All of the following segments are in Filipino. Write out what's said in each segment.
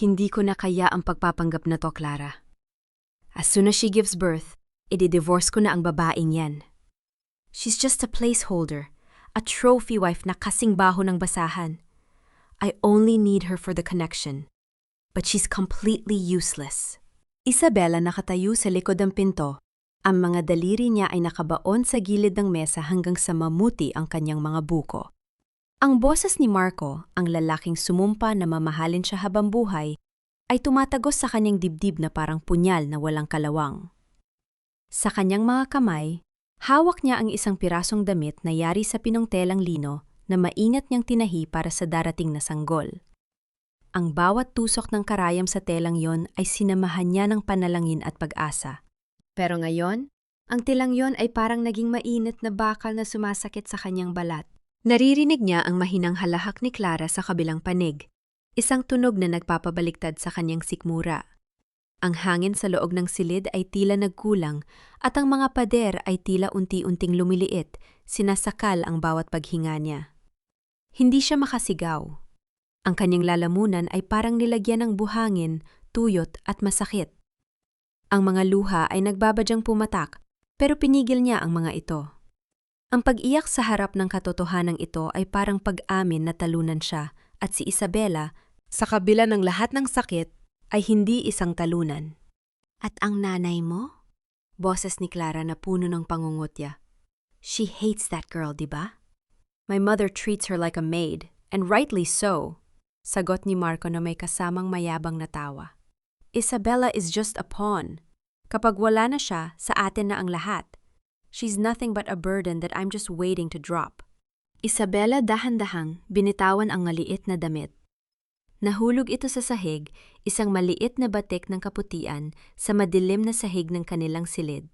Hindi ko na kaya ang pagpapanggap na to, Clara. As soon as she gives birth, i-divorce ko na ang babaeng yan. She's just a placeholder, a trophy wife na kasing baho ng basahan. I only need her for the connection. But she's completely useless. Isabela nakatayo sa likod ng pinto. Ang mga daliri niya ay nakabaon sa gilid ng mesa hanggang sa mamuti ang kanyang mga buko. Ang boses ni Marco, ang lalaking sumumpa na mamahalin siya habang buhay, ay tumatagos sa kanyang dibdib na parang punyal na walang kalawang. Sa kanyang mga kamay, hawak niya ang isang pirasong damit na yari sa pinongtelang lino na maingat niyang tinahi para sa darating na sanggol. Ang bawat tusok ng karayam sa telang yon ay sinamahan niya ng panalangin at pag-asa. Pero ngayon, ang tilang yon ay parang naging mainit na bakal na sumasakit sa kanyang balat. Naririnig niya ang mahinang halahak ni Clara sa kabilang panig, isang tunog na nagpapabaliktad sa kanyang sikmura. Ang hangin sa loob ng silid ay tila nagkulang at ang mga pader ay tila unti-unting lumiliit, sinasakal ang bawat paghinga niya. Hindi siya makasigaw. Ang kanyang lalamunan ay parang nilagyan ng buhangin, tuyot at masakit. Ang mga luha ay nagbabadyang pumatak, pero pinigil niya ang mga ito. Ang pag-iyak sa harap ng katotohanan ito ay parang pag-amin na talunan siya at si Isabela, sa kabila ng lahat ng sakit, ay hindi isang talunan. At ang nanay mo? Boses ni Clara na puno ng pangungutya. She hates that girl, di ba? My mother treats her like a maid, and rightly so. Sagot ni Marco na may kasamang mayabang na tawa. Isabela is just a pawn. Kapag wala na siya, sa atin na ang lahat. She's nothing but a burden that I'm just waiting to drop. Isabela dahan-dahang binitawan ang maliit na damit. Nahulog ito sa sahig, isang maliit na batik ng kaputian sa madilim na sahig ng kanilang silid.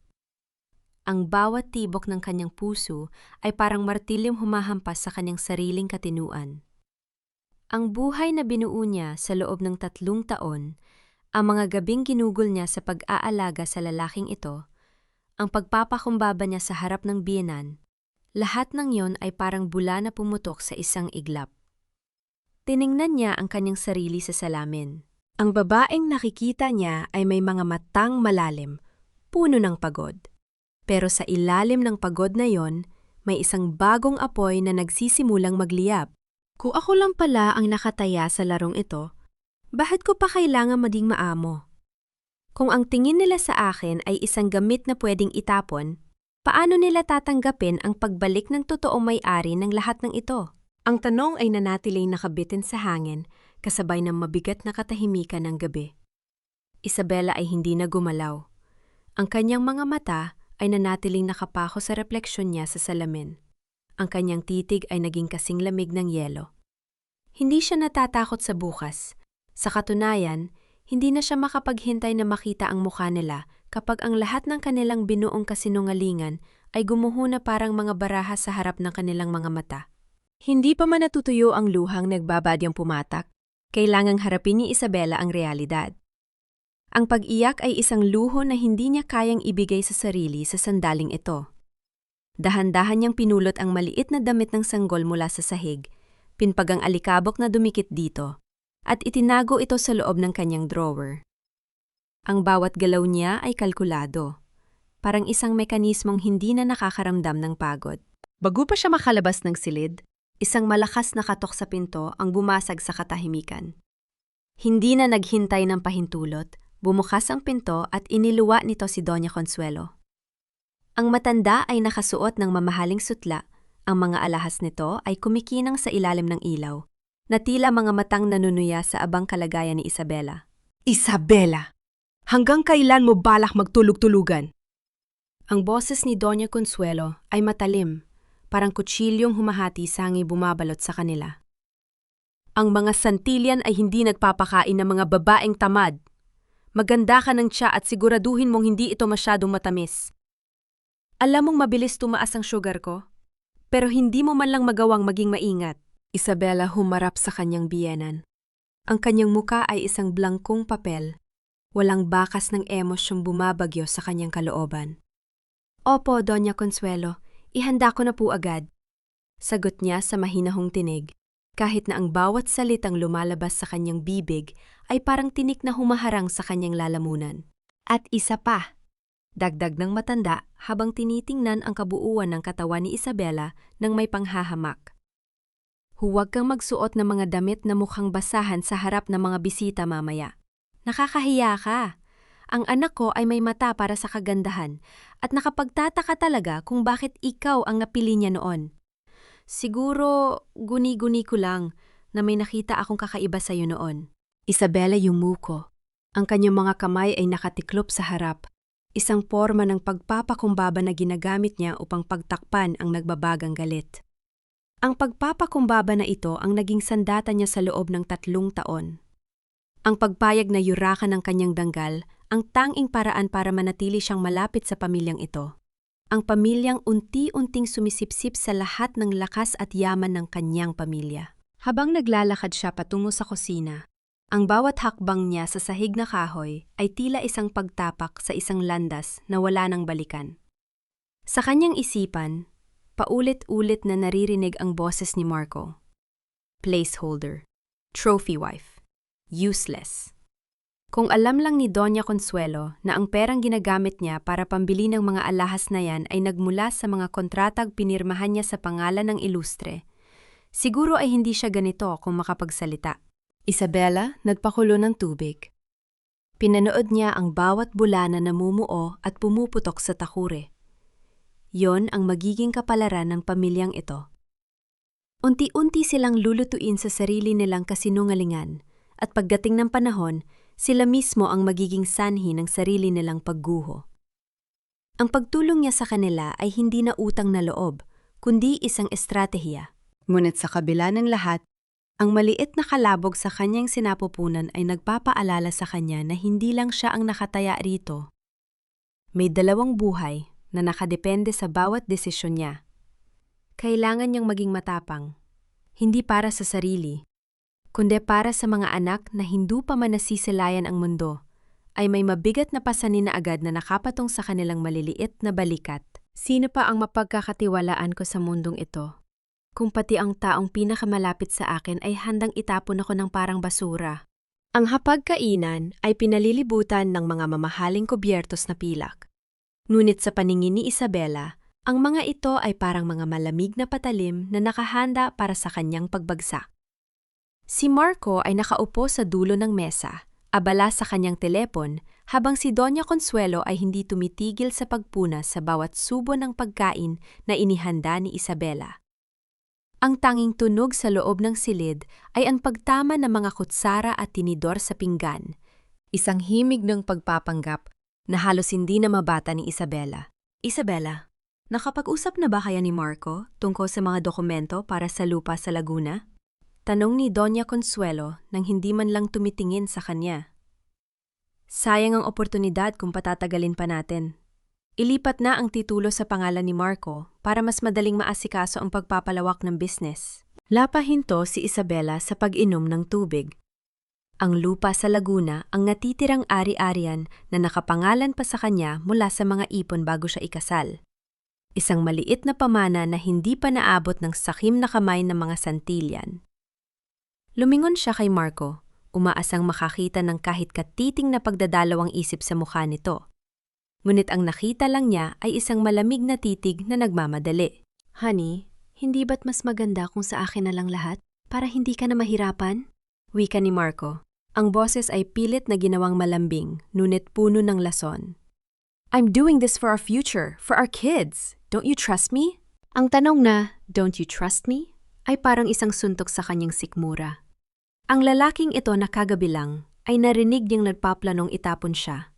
Ang bawat tibok ng kanyang puso ay parang martilyong humahampas sa kanyang sariling katinuan. Ang buhay na binuo niya sa loob ng 3 taon, ang mga gabing ginugol niya sa pag-aalaga sa lalaking ito, ang pagpapakumbaba niya sa harap ng biyenan, lahat ng yon ay parang bula na pumutok sa isang iglap. Tiningnan niya ang kanyang sarili sa salamin. Ang babaeng nakikita niya ay may mga matang malalim, puno ng pagod. Pero sa ilalim ng pagod na yon, may isang bagong apoy na nagsisimulang magliyab. Kung ako lang pala ang nakataya sa larong ito, bakit ko pa kailangan maging maamo? Kung ang tingin nila sa akin ay isang gamit na pwedeng itapon, paano nila tatanggapin ang pagbalik ng totoong may-ari ng lahat ng ito? Ang tanong ay nanatiling nakabitin sa hangin, kasabay ng mabigat na katahimikan ng gabi. Isabela ay hindi na gumalaw. Ang kanyang mga mata ay nanatiling nakapako sa refleksyon niya sa salamin. Ang kanyang titig ay naging kasing lamig ng yelo. Hindi siya natatakot sa bukas. Sa katunayan, hindi na siya makapaghintay na makita ang mukha nila kapag ang lahat ng kanilang binuong kasinungalingan ay gumuho na parang mga baraha sa harap ng kanilang mga mata. Hindi pa man natutuyo ang luhang nagbabadyang pumatak, kailangang harapin ni Isabela ang realidad. Ang pag-iyak ay isang luho na hindi niya kayang ibigay sa sarili sa sandaling ito. Dahan-dahan niyang pinulot ang maliit na damit ng sanggol mula sa sahig, pinpag ang alikabok na dumikit dito, at itinago ito sa loob ng kanyang drawer. Ang bawat galaw niya ay kalkulado, parang isang mekanismong hindi na nakakaramdam ng pagod. Bago pa siya makalabas ng silid, isang malakas na katok sa pinto ang bumasag sa katahimikan. Hindi na naghintay ng pahintulot, bumukas ang pinto at iniluwa nito si Doña Consuelo. Ang matanda ay nakasuot ng mamahaling sutla, ang mga alahas nito ay kumikinang sa ilalim ng ilaw, na tila mga matang nanunuya sa abang kalagayan ni Isabela. Isabela! Hanggang kailan mo balak magtulog-tulugan? Ang boses ni Doña Consuelo ay matalim, parang kutsilyong humahati sangi bumabalot sa kanila. Ang mga santilyan ay hindi nagpapakain ng mga babaeng tamad. Maganda ka ng tiya at siguraduhin mong hindi ito masyadong matamis. Alam mong mabilis tumaas ang sugar ko, pero hindi mo man lang magawang maging maingat. Isabela humarap sa kanyang biyenan. Ang kanyang muka ay isang blangkong papel. Walang bakas ng emosyong bumabagyo sa kanyang kalooban. Opo, Doña Consuelo, ihanda ko na po agad. Sagot niya sa mahinahong tinig. kahit na ang bawat salitang lumalabas sa kanyang bibig ay parang tinik na humaharang sa kanyang lalamunan. At isa pa, dagdag ng matanda habang tinitingnan ang kabuuan ng katawan ni Isabela nang may panghahamak. Huwag kang magsuot ng mga damit na mukhang basahan sa harap ng mga bisita mamaya. Nakakahiya ka. Ang anak ko ay may mata para sa kagandahan at nakapagtataka talaga kung bakit ikaw ang napili niya noon. Siguro, guni-guni ko lang na may nakita akong kakaiba sa'yo noon. Isabela yumuko. Ang kanyang mga kamay ay nakatiklop sa harap. Isang forma ng pagpapakumbaba na ginagamit niya upang pagtakpan ang nagbabagang galit. Ang pagpapakumbaba na ito ang naging sandata niya sa loob ng 3 taon. Ang pagpayag na yurakan ng kanyang danggal ang tanging paraan para manatili siyang malapit sa pamilyang ito. Ang pamilyang unti-unting sumisipsip sa lahat ng lakas at yaman ng kanyang pamilya. Habang naglalakad siya patungo sa kusina, ang bawat hakbang niya sa sahig na kahoy ay tila isang pagtapak sa isang landas na wala nang balikan. Sa kanyang isipan, paulit-ulit na naririnig ang boses ni Marco. Placeholder, trophy wife, useless. Kung alam lang ni Doña Consuelo na ang perang ginagamit niya para pambili ng mga alahas na yan ay nagmula sa mga kontratang pinirmahan niya sa pangalan ng ilustre, siguro ay hindi siya ganito kung makapagsalita. Isabela nagpakulo ng tubig. Pinanood niya ang bawat bula na namumuo at pumuputok sa takure. Yon ang magiging kapalaran ng pamilyang ito. Unti-unti silang lulutuin sa sarili nilang kasinungalingan at pagdating ng panahon, sila mismo ang magiging sanhi ng sarili nilang pagguho. Ang pagtulong niya sa kanila ay hindi na utang na loob, kundi isang estratehiya. Ngunit sa kabila ng lahat, ang maliit na kalabog sa kanyang sinapupunan ay nagpapaalala sa kanya na hindi lang siya ang nakataya rito. May 2 buhay na nakadepende sa bawat desisyon niya. Kailangan niyang maging matapang, hindi para sa sarili, kundi para sa mga anak na hindi pa man nasisilayan ang mundo, ay may mabigat na pasanin na agad na nakapatong sa kanilang maliliit na balikat. Sino pa ang mapagkakatiwalaan ko sa mundong ito? Kung pati ang taong pinakamalapit sa akin ay handang itapon ako ng parang basura. Ang hapagkainan ay pinalilibutan ng mga mamahaling kubyertos na pilak. Ngunit sa paningin ni Isabela, ang mga ito ay parang mga malamig na patalim na nakahanda para sa kanyang pagbagsak. Si Marco ay nakaupo sa dulo ng mesa, abala sa kanyang telepon, habang si Doña Consuelo ay hindi tumitigil sa pagpunas sa bawat subo ng pagkain na inihanda ni Isabela. Ang tanging tunog sa loob ng silid ay ang pagtama ng mga kutsara at tinidor sa pinggan, isang himig ng pagpapanggap na halos hindi na mabata ni Isabela. Isabela, nakapag-usap na ba kaya ni Marco tungkol sa mga dokumento para sa lupa sa Laguna? Tanong ni Doña Consuelo nang hindi man lang tumitingin sa kanya. Sayang ang oportunidad kung patatagalin pa natin. Ilipat na ang titulo sa pangalan ni Marco para mas madaling maasikaso ang pagpapalawak ng business. Lapahinto si Isabela sa pag-inom ng tubig. Ang lupa sa Laguna ang natitirang ari-arian na nakapangalan pa sa kanya mula sa mga ipon bago siya ikasal. Isang maliit na pamana na hindi pa naabot ng sakim na kamay ng mga Santillan. Lumingon siya kay Marco, umaasang makakita ng kahit katiting na pagdadalawang isip sa mukha nito. Ngunit ang nakita lang niya ay isang malamig na titig na nagmamadali. Honey, hindi ba't mas maganda kung sa akin na lang lahat para hindi ka na mahirapan? Wika ni Marco. Ang boses ay pilit na ginawang malambing, ngunit puno ng lason. I'm doing this for our future, for our kids. Don't you trust me? Ang tanong na, don't you trust me? Ay parang isang suntok sa kanyang sikmura. Ang lalaking ito na kagabi lang ay narinig niyang nagpaplanong itapon siya.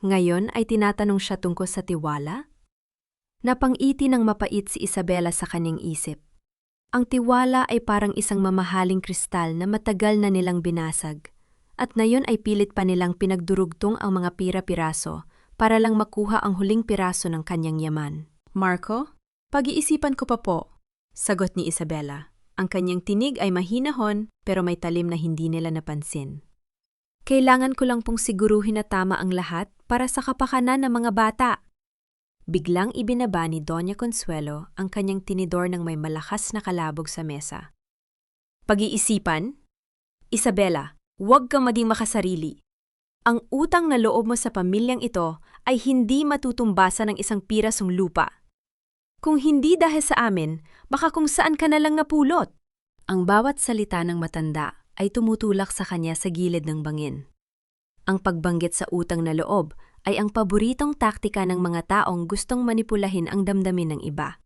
Ngayon ay tinatanong siya tungkol sa tiwala? Napangiti ng mapait si Isabela sa kanyang isip. Ang tiwala ay parang isang mamahaling kristal na matagal na nilang binasag. At ngayon ay pilit pa nilang pinagdurugtong ang mga pira-piraso para lang makuha ang huling piraso ng kanyang yaman. Marco, pag-iisipan ko pa po, sagot ni Isabela. Ang kanyang tinig ay mahinahon pero may talim na hindi nila napansin. Kailangan ko lang pong siguruhin na tama ang lahat para sa kapakanan ng mga bata. Biglang ibinaba ni Doña Consuelo ang kanyang tinidor ng may malakas na kalabog sa mesa. Pag-iisipan? Isabela, huwag kang maging makasarili. Ang utang na loob mo sa pamilyang ito ay hindi matutumbasan ng isang pirasong lupa. Kung hindi dahil sa amin, baka kung saan ka na lang napulot. Ang bawat salita ng matanda ay tumutulak sa kanya sa gilid ng bangin. Ang pagbanggit sa utang na loob ay ang paboritong taktika ng mga taong gustong manipulahin ang damdamin ng iba.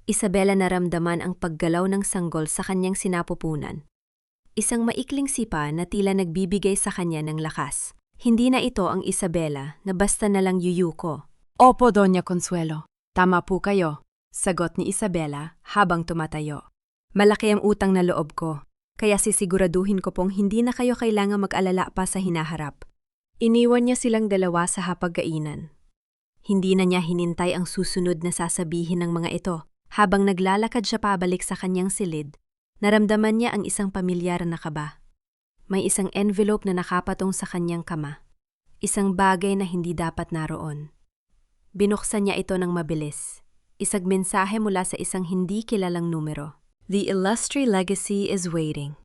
Isabela naramdaman ang paggalaw ng sanggol sa kanyang sinapupunan. Isang maikling sipa na tila nagbibigay sa kanya ng lakas. Hindi na ito ang Isabela na basta na lang yuyuko. Opo, Doña Consuelo. Tama po kayo, sagot ni Isabela habang tumatayo. Malaki ang utang na loob ko, kaya sisiguraduhin ko pong hindi na kayo kailangang mag-alala pa sa hinaharap. Iniwan niya silang dalawa sa hapagkainan. Hindi na niya hinintay ang susunod na sasabihin ng mga ito. Habang naglalakad siya pabalik sa kanyang silid, naramdaman niya ang isang pamilyar na kaba. May isang envelope na nakapatong sa kanyang kama. Isang bagay na hindi dapat naroon. Binuksan niya ito ng mabilis. Isang mensahe mula sa isang hindi kilalang numero. The illustrious legacy is waiting.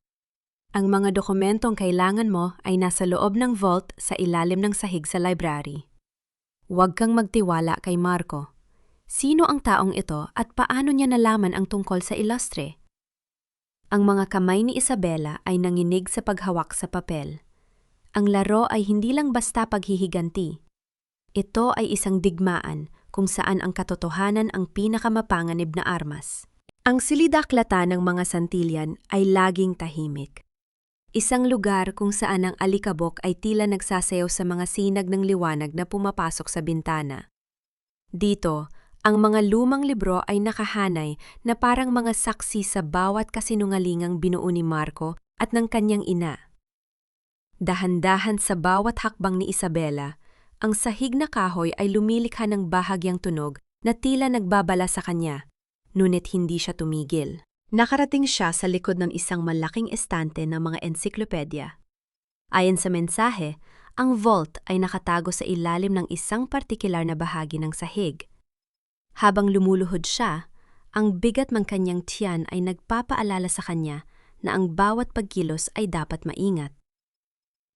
Ang mga dokumentong kailangan mo ay nasa loob ng vault sa ilalim ng sahig sa library. Huwag kang magtiwala kay Marco. Sino ang taong ito at paano niya nalaman ang tungkol sa ilustre? Ang mga kamay ni Isabela ay nanginig sa paghawak sa papel. Ang laro ay hindi lang basta paghihiganti. Ito ay isang digmaan kung saan ang katotohanan ang pinakamapanganib na armas. Ang silidaklatan ng mga santilyan ay laging tahimik. Isang lugar kung saan ang alikabok ay tila nagsasayaw sa mga sinag ng liwanag na pumapasok sa bintana. Dito, ang mga lumang libro ay nakahanay na parang mga saksi sa bawat kasinungalingang binuo ni Marco at ng kanyang ina. Dahan-dahan sa bawat hakbang ni Isabela, ang sahig na kahoy ay lumilikha ng bahagyang tunog na tila nagbabala sa kanya, ngunit hindi siya tumigil. Nakarating siya sa likod ng isang malaking estante ng mga ensiklopedya. Ayon sa mensahe, ang vault ay nakatago sa ilalim ng isang partikular na bahagi ng sahig. Habang lumuluhod siya, ang bigat ng kanyang tiyan ay nagpapaalala sa kanya na ang bawat pagkilos ay dapat maingat.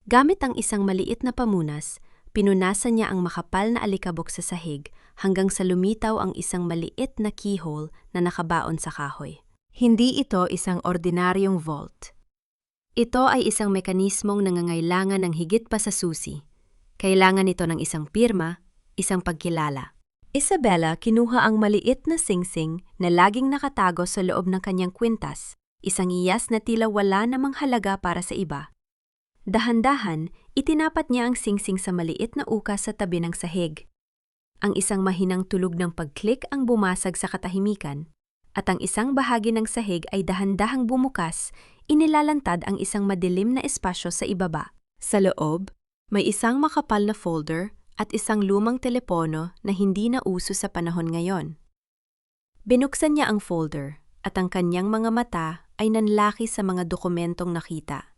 Gamit ang isang maliit na pamunas, pinunasan niya ang makapal na alikabok sa sahig hanggang sa lumitaw ang isang maliit na keyhole na nakabaon sa kahoy. Hindi ito isang ordinaryong vault. Ito ay isang mekanismong nangangailangan ng higit pa sa susi. Kailangan ito ng isang pirma, isang pagkilala. Isabela kinuha ang maliit na singsing na laging nakatago sa loob ng kanyang kwintas, isang iyas na tila wala namang halaga para sa iba. Dahan-dahan, itinapat niya ang singsing sa maliit na ukas sa tabi ng sahig. Ang isang mahinang tulog ng pag-click ang bumasag sa katahimikan, at ang isang bahagi ng sahig ay dahan-dahang bumukas, inilalantad ang isang madilim na espasyo sa ibaba. Sa loob, may isang makapal na folder at isang lumang telepono na hindi na uso sa panahon ngayon. Binuksan niya ang folder at ang kanyang mga mata ay nanlaki sa mga dokumentong nakita.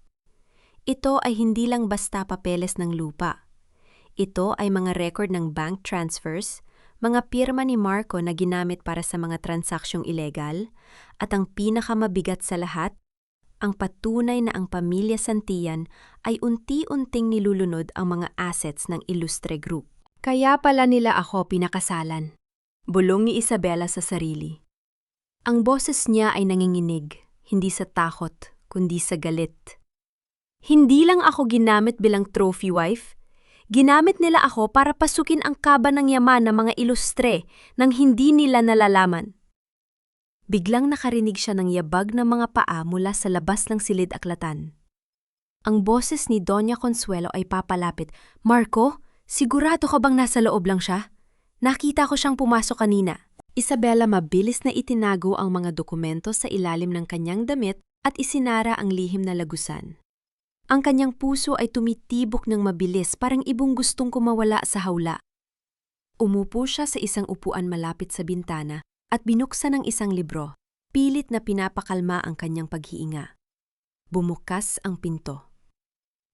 Ito ay hindi lang basta papeles ng lupa. Ito ay mga record ng bank transfers, mga pirma ni Marco na ginamit para sa mga transaksyong ilegal, at ang pinakamabigat sa lahat, ang patunay na ang pamilya Santillan ay unti-unting nilulunod ang mga assets ng Ilustre Group. Kaya pala nila ako pinakasalan. Bulong ni Isabela sa sarili. Ang boses niya ay nanginginig, hindi sa takot, kundi sa galit. Hindi lang ako ginamit bilang trophy wife. Ginamit nila ako para pasukin ang kaba ng yaman ng mga Ilustre nang hindi nila nalalaman. Biglang nakarinig siya ng yabag ng mga paa mula sa labas ng silid-aklatan. Ang boses ni Doña Consuelo ay papalapit. Marco, sigurado ka bang nasa loob lang siya? Nakita ko siyang pumasok kanina. Isabela mabilis na itinago ang mga dokumento sa ilalim ng kanyang damit at isinara ang lihim na lagusan. Ang kanyang puso ay tumitibok ng mabilis parang ibong gustong kumawala sa hawla. Umupo siya sa isang upuan malapit sa bintana at binuksan ang isang libro, pilit na pinapakalma ang kanyang paghiinga. Bumukas ang pinto.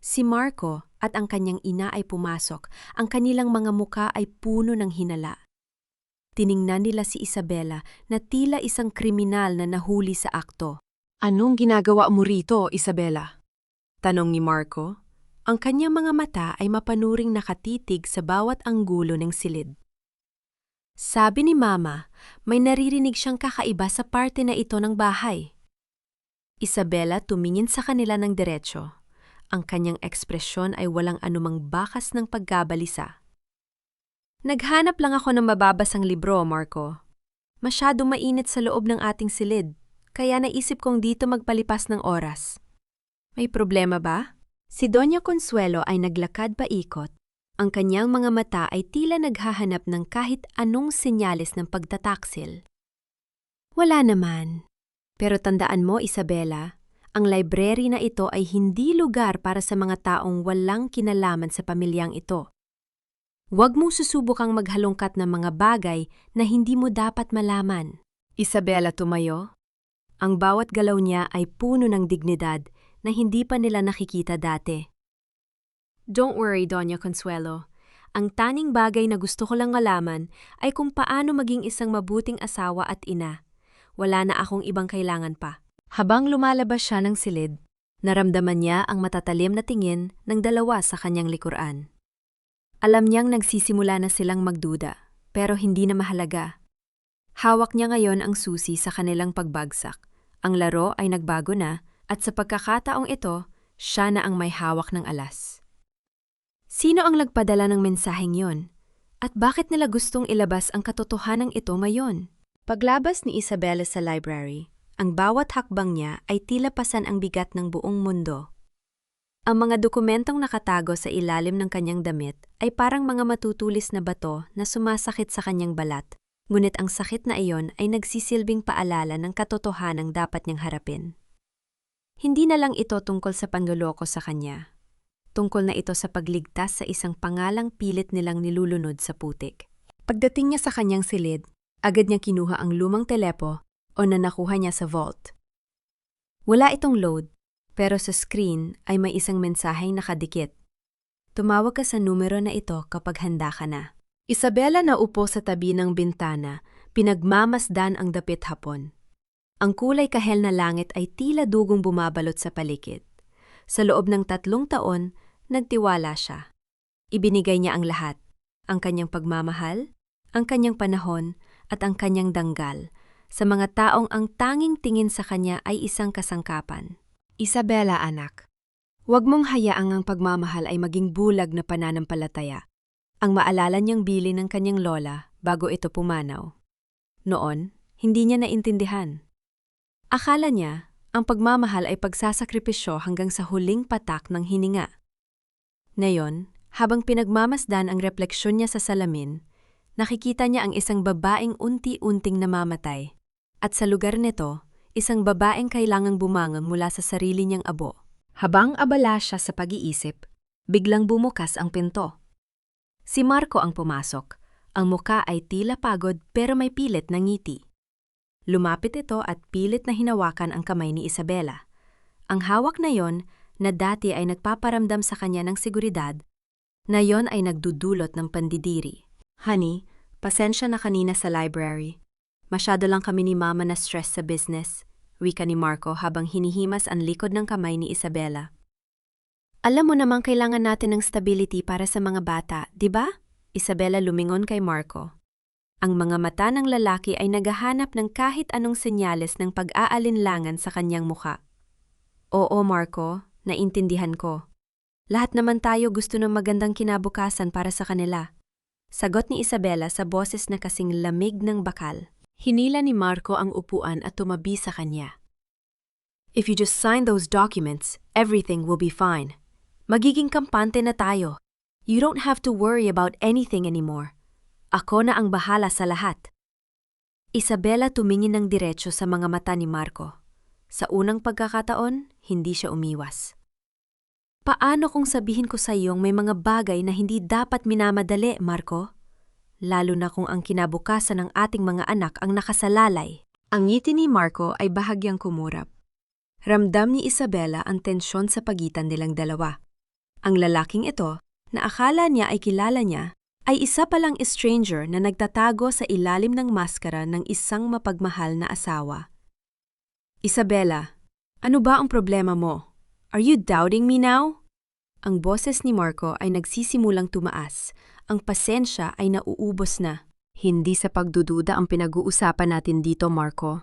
Si Marco at ang kanyang ina ay pumasok, ang kanilang mga muka ay puno ng hinala. Tiningnan nila si Isabela na tila isang kriminal na nahuli sa akto. Anong ginagawa mo rito, Isabela? Tanong ni Marco. Ang kanyang mga mata ay mapanuring nakatitig sa bawat anggulo ng silid. Sabi ni Mama, may naririnig siyang kakaiba sa parte na ito ng bahay. Isabela tumingin sa kanila ng diretsyo. Ang kanyang ekspresyon ay walang anumang bakas ng pagkabalisa. Naghanap lang ako ng mababasang libro, Marco. Masyadong mainit sa loob ng ating silid, kaya naisip kong dito magpalipas ng oras. May problema ba? Si Doña Consuelo ay naglakad paikot. Ang kanyang mga mata ay tila naghahanap ng kahit anong senyales ng pagtataksil. Wala naman. Pero tandaan mo, Isabela, ang library na ito ay hindi lugar para sa mga taong walang kinalaman sa pamilyang ito. Huwag mong susubukang maghalongkat ng mga bagay na hindi mo dapat malaman. Isabela tumayo. Ang bawat galaw niya ay puno ng dignidad na hindi pa nila nakikita dati. Don't worry, Doña Consuelo. Ang tanging bagay na gusto ko lang malaman ay kung paano maging isang mabuting asawa at ina. Wala na akong ibang kailangan pa. Habang lumalabas siya ng silid, naramdaman niya ang matatalim na tingin ng dalawa sa kanyang likuran. Alam niyang nagsisimula na silang magduda, pero hindi na mahalaga. Hawak niya ngayon ang susi sa kanilang pagbagsak. Ang laro ay nagbago na at sa pagkakataong ito, siya na ang may hawak ng alas. Sino ang nagpadala ng mensaheng yon? At bakit nila gustong ilabas ang katotohanan ito ngayon? Paglabas ni Isabela sa library, ang bawat hakbang niya ay tila pasan ang bigat ng buong mundo. Ang mga dokumentong nakatago sa ilalim ng kanyang damit ay parang mga matutulis na bato na sumasakit sa kanyang balat, ngunit ang sakit na iyon ay nagsisilbing paalala ng katotohanang dapat niyang harapin. Hindi na lang ito tungkol sa panloloko sa kanya. Tungkol na ito sa pagligtas sa isang pangalang pilit nilang nilulunod sa putik. Pagdating niya sa kanyang silid, agad niya kinuha ang lumang telepo o na nakuha niya sa vault. Wala itong load, pero sa screen ay may isang mensaheng nakadikit. Tumawag ka sa numero na ito kapag handa ka na. Isabela na upo sa tabi ng bintana, pinagmamasdan ang dapit hapon. Ang kulay kahel na langit ay tila dugong bumabalot sa paligid. Sa loob ng 3 taon, nagtiwala siya. Ibinigay niya ang lahat, ang kanyang pagmamahal, ang kanyang panahon, at ang kanyang danggal, sa mga taong ang tanging tingin sa kanya ay isang kasangkapan. Isabela, anak, huwag mong hayaang ang pagmamahal ay maging bulag na pananampalataya. Ang maalala niyang bilin ng kanyang lola bago ito pumanaw. Noon, hindi niya naintindihan. Akala niya, ang pagmamahal ay pagsasakripisyo hanggang sa huling patak ng hininga. Ngayon, habang pinagmamasdan ang refleksyon niya sa salamin, nakikita niya ang isang babaeng unti-unting namamatay. At sa lugar nito, isang babaeng kailangang bumangon mula sa sarili niyang abo. Habang abala siya sa pag-iisip, biglang bumukas ang pinto. Si Marco ang pumasok. Ang muka ay tila pagod pero may pilit na ngiti. Lumapit ito at pilit na hinawakan ang kamay ni Isabela. Ang hawak na yon na dati ay nagpaparamdam sa kanya ng seguridad, ngayon ay nagdudulot ng pandidiri. Honey, pasensya na kanina sa library. Masyado lang kami ni Mama na stress sa business, wika ni Marco habang hinihimas ang likod ng kamay ni Isabela. Alam mo namang kailangan natin ng stability para sa mga bata, di ba? Isabela lumingon kay Marco. Ang mga mata ng lalaki ay naghahanap ng kahit anong senyales ng pag-aalinlangan sa kanyang muka. Oo, Marco, naintindihan ko. Lahat naman tayo gusto ng magandang kinabukasan para sa kanila. Sagot ni Isabela sa boses na kasing lamig ng bakal. Hinila ni Marco ang upuan at tumabi sa kanya. If you just sign those documents, everything will be fine. Magiging kampante na tayo. You don't have to worry about anything anymore. Ako na ang bahala sa lahat. Isabela tumingin ng diretsyo sa mga mata ni Marco. Sa unang pagkakataon, hindi siya umiwas. Paano kung sabihin ko sa iyong may mga bagay na hindi dapat minamadali, Marco? Lalo na kung ang kinabukasan ng ating mga anak ang nakasalalay. Ang ngiti ni Marco ay bahagyang kumurap. Ramdam ni Isabela ang tensyon sa pagitan nilang dalawa. Ang lalaking ito, na akala niya ay kilala niya, ay isa palang stranger na nagtatago sa ilalim ng maskara ng isang mapagmahal na asawa. Isabela, Ano ba ang problema mo? Are you doubting me now? Ang boses ni Marco ay nagsisimulang tumaas. Ang pasensya ay nauubos na. Hindi sa pagdududa ang pinag-uusapan natin dito, Marco.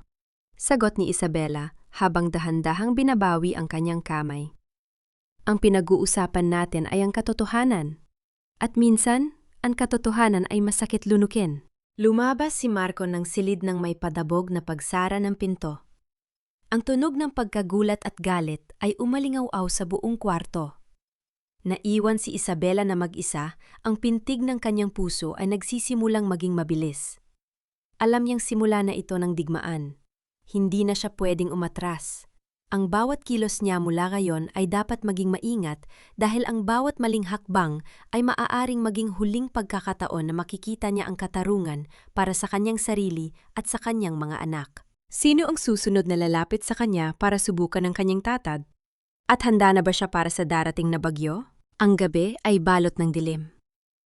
Sagot ni Isabela habang dahan-dahang binabawi ang kanyang kamay. Ang pinag-uusapan natin ay ang katotohanan. At minsan, ang katotohanan ay masakit lunukin. Lumabas si Marco ng silid ng may padabog na pagsara ng pinto. Ang tunog ng pagkagulat at galit ay umalingaw-aw sa buong kwarto. Naiwan si Isabela na mag-isa, ang pintig ng kanyang puso ay nagsisimulang maging mabilis. Alam niyang simula na ito ng digmaan. Hindi na siya pwedeng umatras. Ang bawat kilos niya mula ngayon ay dapat maging maingat dahil ang bawat maling hakbang ay maaaring maging huling pagkakataon na makikita niya ang katarungan para sa kanyang sarili at sa kanyang mga anak. Sino ang susunod na lalapit sa kanya para subukan ang kanyang tatad? At handa na ba siya para sa darating na bagyo? Ang gabi ay balot ng dilim.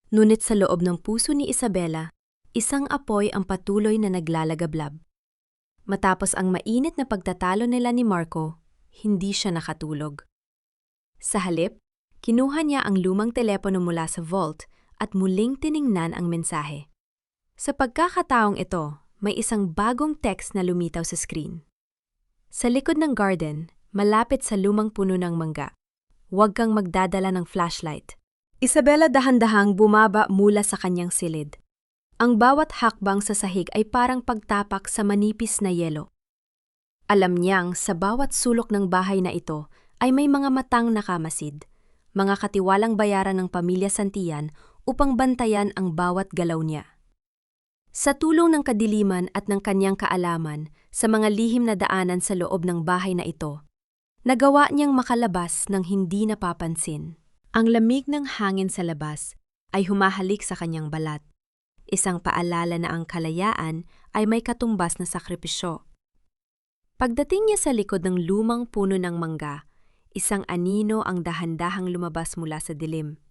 Ngunit sa loob ng puso ni Isabela, isang apoy ang patuloy na naglalagablab. Matapos ang mainit na pagtatalo nila ni Marco, hindi siya nakatulog. Sa halip, kinuha niya ang lumang telepono mula sa vault at muling tiningnan ang mensahe. Sa pagkakataong ito, may isang bagong text na lumitaw sa screen. Sa likod ng garden, malapit sa lumang puno ng mangga, huwag kang magdadala ng flashlight. Isabela dahan-dahang bumaba mula sa kanyang silid. Ang bawat hakbang sa sahig ay parang pagtapak sa manipis na yelo. Alam niyang sa bawat sulok ng bahay na ito ay may mga matang nakamasid, mga katiwalang bayaran ng pamilya Santillan upang bantayan ang bawat galaw niya. Sa tulong ng kadiliman at ng kanyang kaalaman sa mga lihim na daanan sa loob ng bahay na ito, nagawa niyang makalabas ng hindi napapansin. Ang lamig ng hangin sa labas ay humahalik sa kanyang balat. Isang paalala na ang kalayaan ay may katumbas na sakripisyo. Pagdating niya sa likod ng lumang puno ng mangga, isang anino ang dahan-dahang lumabas mula sa dilim.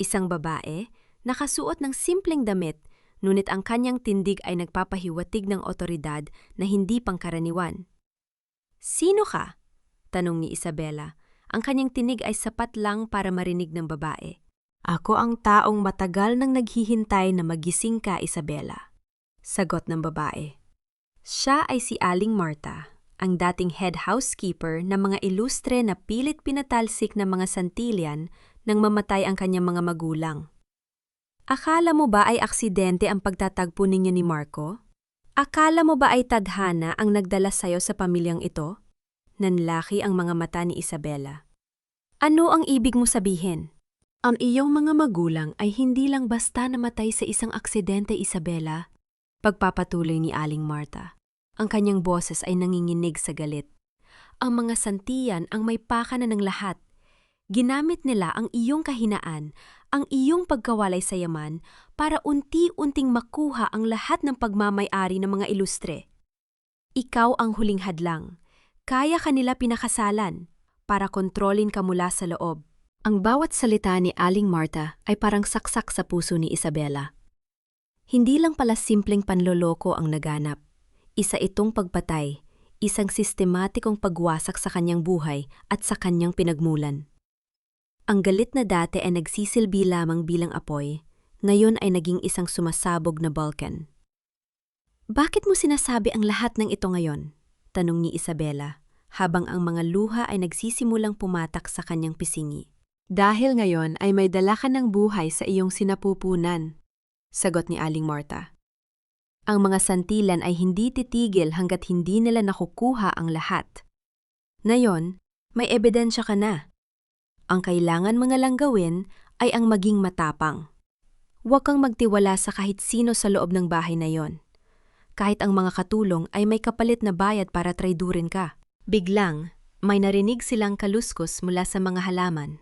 Isang babae, nakasuot ng simpleng damit, ngunit ang kanyang tindig ay nagpapahiwatig ng otoridad na hindi pangkaraniwan. "Sino ka?" tanong ni Isabela. Ang kanyang tinig ay sapat lang para marinig ng babae. "Ako ang taong matagal nang naghihintay na magising ka, Isabela," sagot ng babae. Siya ay si Aling Marta, ang dating head housekeeper ng mga ilustre na pilit pinatalsik ng mga Santillan nang mamatay ang kanyang mga magulang. "Akala mo ba ay aksidente ang pagtatagpo ninyo ni Marco? Akala mo ba ay tadhana ang nagdala sa'yo sa pamilyang ito?" Nanlaki ang mga mata ni Isabela. "Ano ang ibig mo sabihin?" "Ang iyong mga magulang ay hindi lang basta namatay sa isang aksidente, Isabela," pagpapatuloy ni Aling Marta. Ang kanyang boses ay nanginginig sa galit. "Ang mga Santillan ang may pakana ng lahat. Ginamit nila ang iyong kahinaan, ang iyong pagkawalay sa yaman, para unti-unting makuha ang lahat ng pagmamay-ari ng mga ilustre. Ikaw ang huling hadlang. Kaya kanila pinakasalan para kontrolin ka mula sa loob." Ang bawat salita ni Aling Marta ay parang saksak sa puso ni Isabela. Hindi lang pala simpleng panloloko ang naganap. Isa itong pagpatay, isang sistematikong pagwasak sa kanyang buhay at sa kanyang pinagmulan. Ang galit na dati ay nagsisilbi lamang bilang apoy, ngayon ay naging isang sumasabog na volcan. "Bakit mo sinasabi ang lahat ng ito ngayon?" tanong ni Isabela, habang ang mga luha ay nagsisimulang pumatak sa kanyang pisingi. "Dahil ngayon ay may dala ka ng buhay sa iyong sinapupunan," sagot ni Aling Marta. "Ang mga Santillan ay hindi titigil hanggat hindi nila nakukuha ang lahat. Ngayon, may ebidensya ka na. Ang kailangan mo nga lang gawin ay ang maging matapang. Huwag kang magtiwala sa kahit sino sa loob ng bahay na yon. Kahit ang mga katulong ay may kapalit na bayad para traidurin ka." Biglang, may narinig silang kaluskos mula sa mga halaman.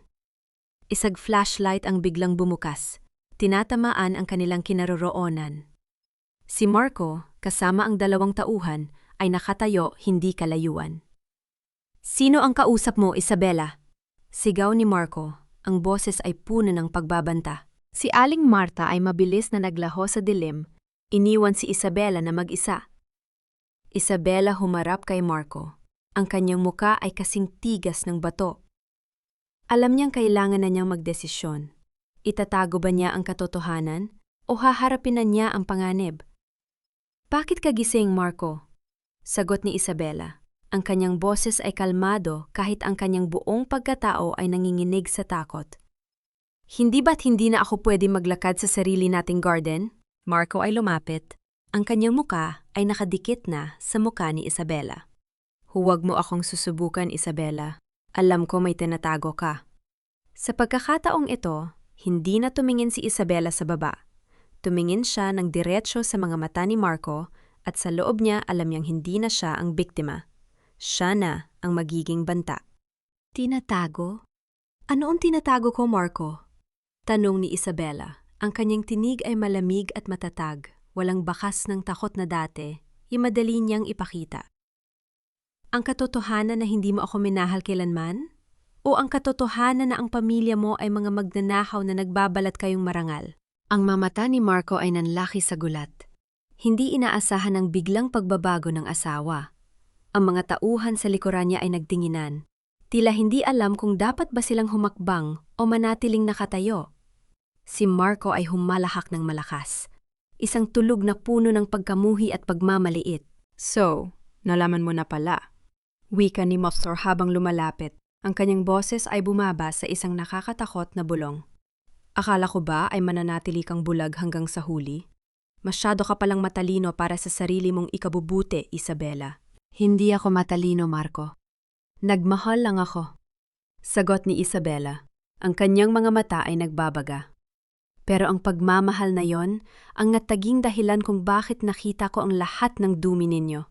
Isang flashlight ang biglang bumukas. Tinatamaan ang kanilang kinaroroonan. Si Marco, kasama ang 2 tauhan, ay nakatayo hindi kalayuan. "Sino ang kausap mo, Isabela?" sigaw ni Marco. Ang boses ay puno ng pagbabanta. Si Aling Marta ay mabilis na naglaho sa dilim. Iniwan si Isabela na mag-isa. Isabela humarap kay Marco. Ang kanyang muka ay kasing tigas ng bato. Alam niyang kailangan na niyang magdesisyon. Itatago ba niya ang katotohanan o haharapin na niya ang panganib? Bakit ka gising, Marco? Sagot ni Isabela. Ang kanyang boses ay kalmado kahit ang kanyang buong pagkatao ay nanginginig sa takot. Hindi ba't hindi na ako pwede maglakad sa sarili nating garden? Marco ay lumapit. Ang kanyang muka ay nakadikit na sa muka ni Isabela. Huwag mo akong susubukan, Isabela. Alam ko may tinatago ka. Sa pagkakataong ito, hindi na tumingin si Isabela sa baba. Tumingin siya ng diretsyo sa mga mata ni Marco at sa loob niya alam niyang hindi na siya ang biktima. Siya na ang magiging banta. Tinatago? Ano ang tinatago ko, Marco? Tanong ni Isabela. Ang kanyang tinig ay malamig at matatag, walang bakas ng takot na dati, madali niyang ipakita. Ang katotohanan na hindi mo ako minahal kailanman? O ang katotohanan na ang pamilya mo ay mga magnanakaw na nagbabalat kayong marangal? Ang mamata ni Marco ay nanlaki sa gulat. Hindi inaasahan ang biglang pagbabago ng asawa. Ang mga tauhan sa likuran niya ay nagtinginan. Tila hindi alam kung dapat ba silang humakbang o manatiling nakatayo. Si Marco ay humalahak ng malakas. Isang tulog na puno ng pagkamuhi at pagmamaliit. So, nalaman mo na pala. Wika ni Mofsor habang lumalapit. Ang kanyang boses ay bumaba sa isang nakakatakot na bulong. Akala ko ba ay mananatili kang bulag hanggang sa huli? Masyado ka palang matalino para sa sarili mong ikabubuti, Isabela. Hindi ako matalino, Marco. Nagmahal lang ako. Sagot ni Isabela. Ang kanyang mga mata ay nagbabaga. Pero ang pagmamahal na yon, ang nataging dahilan kung bakit nakita ko ang lahat ng dumi ninyo.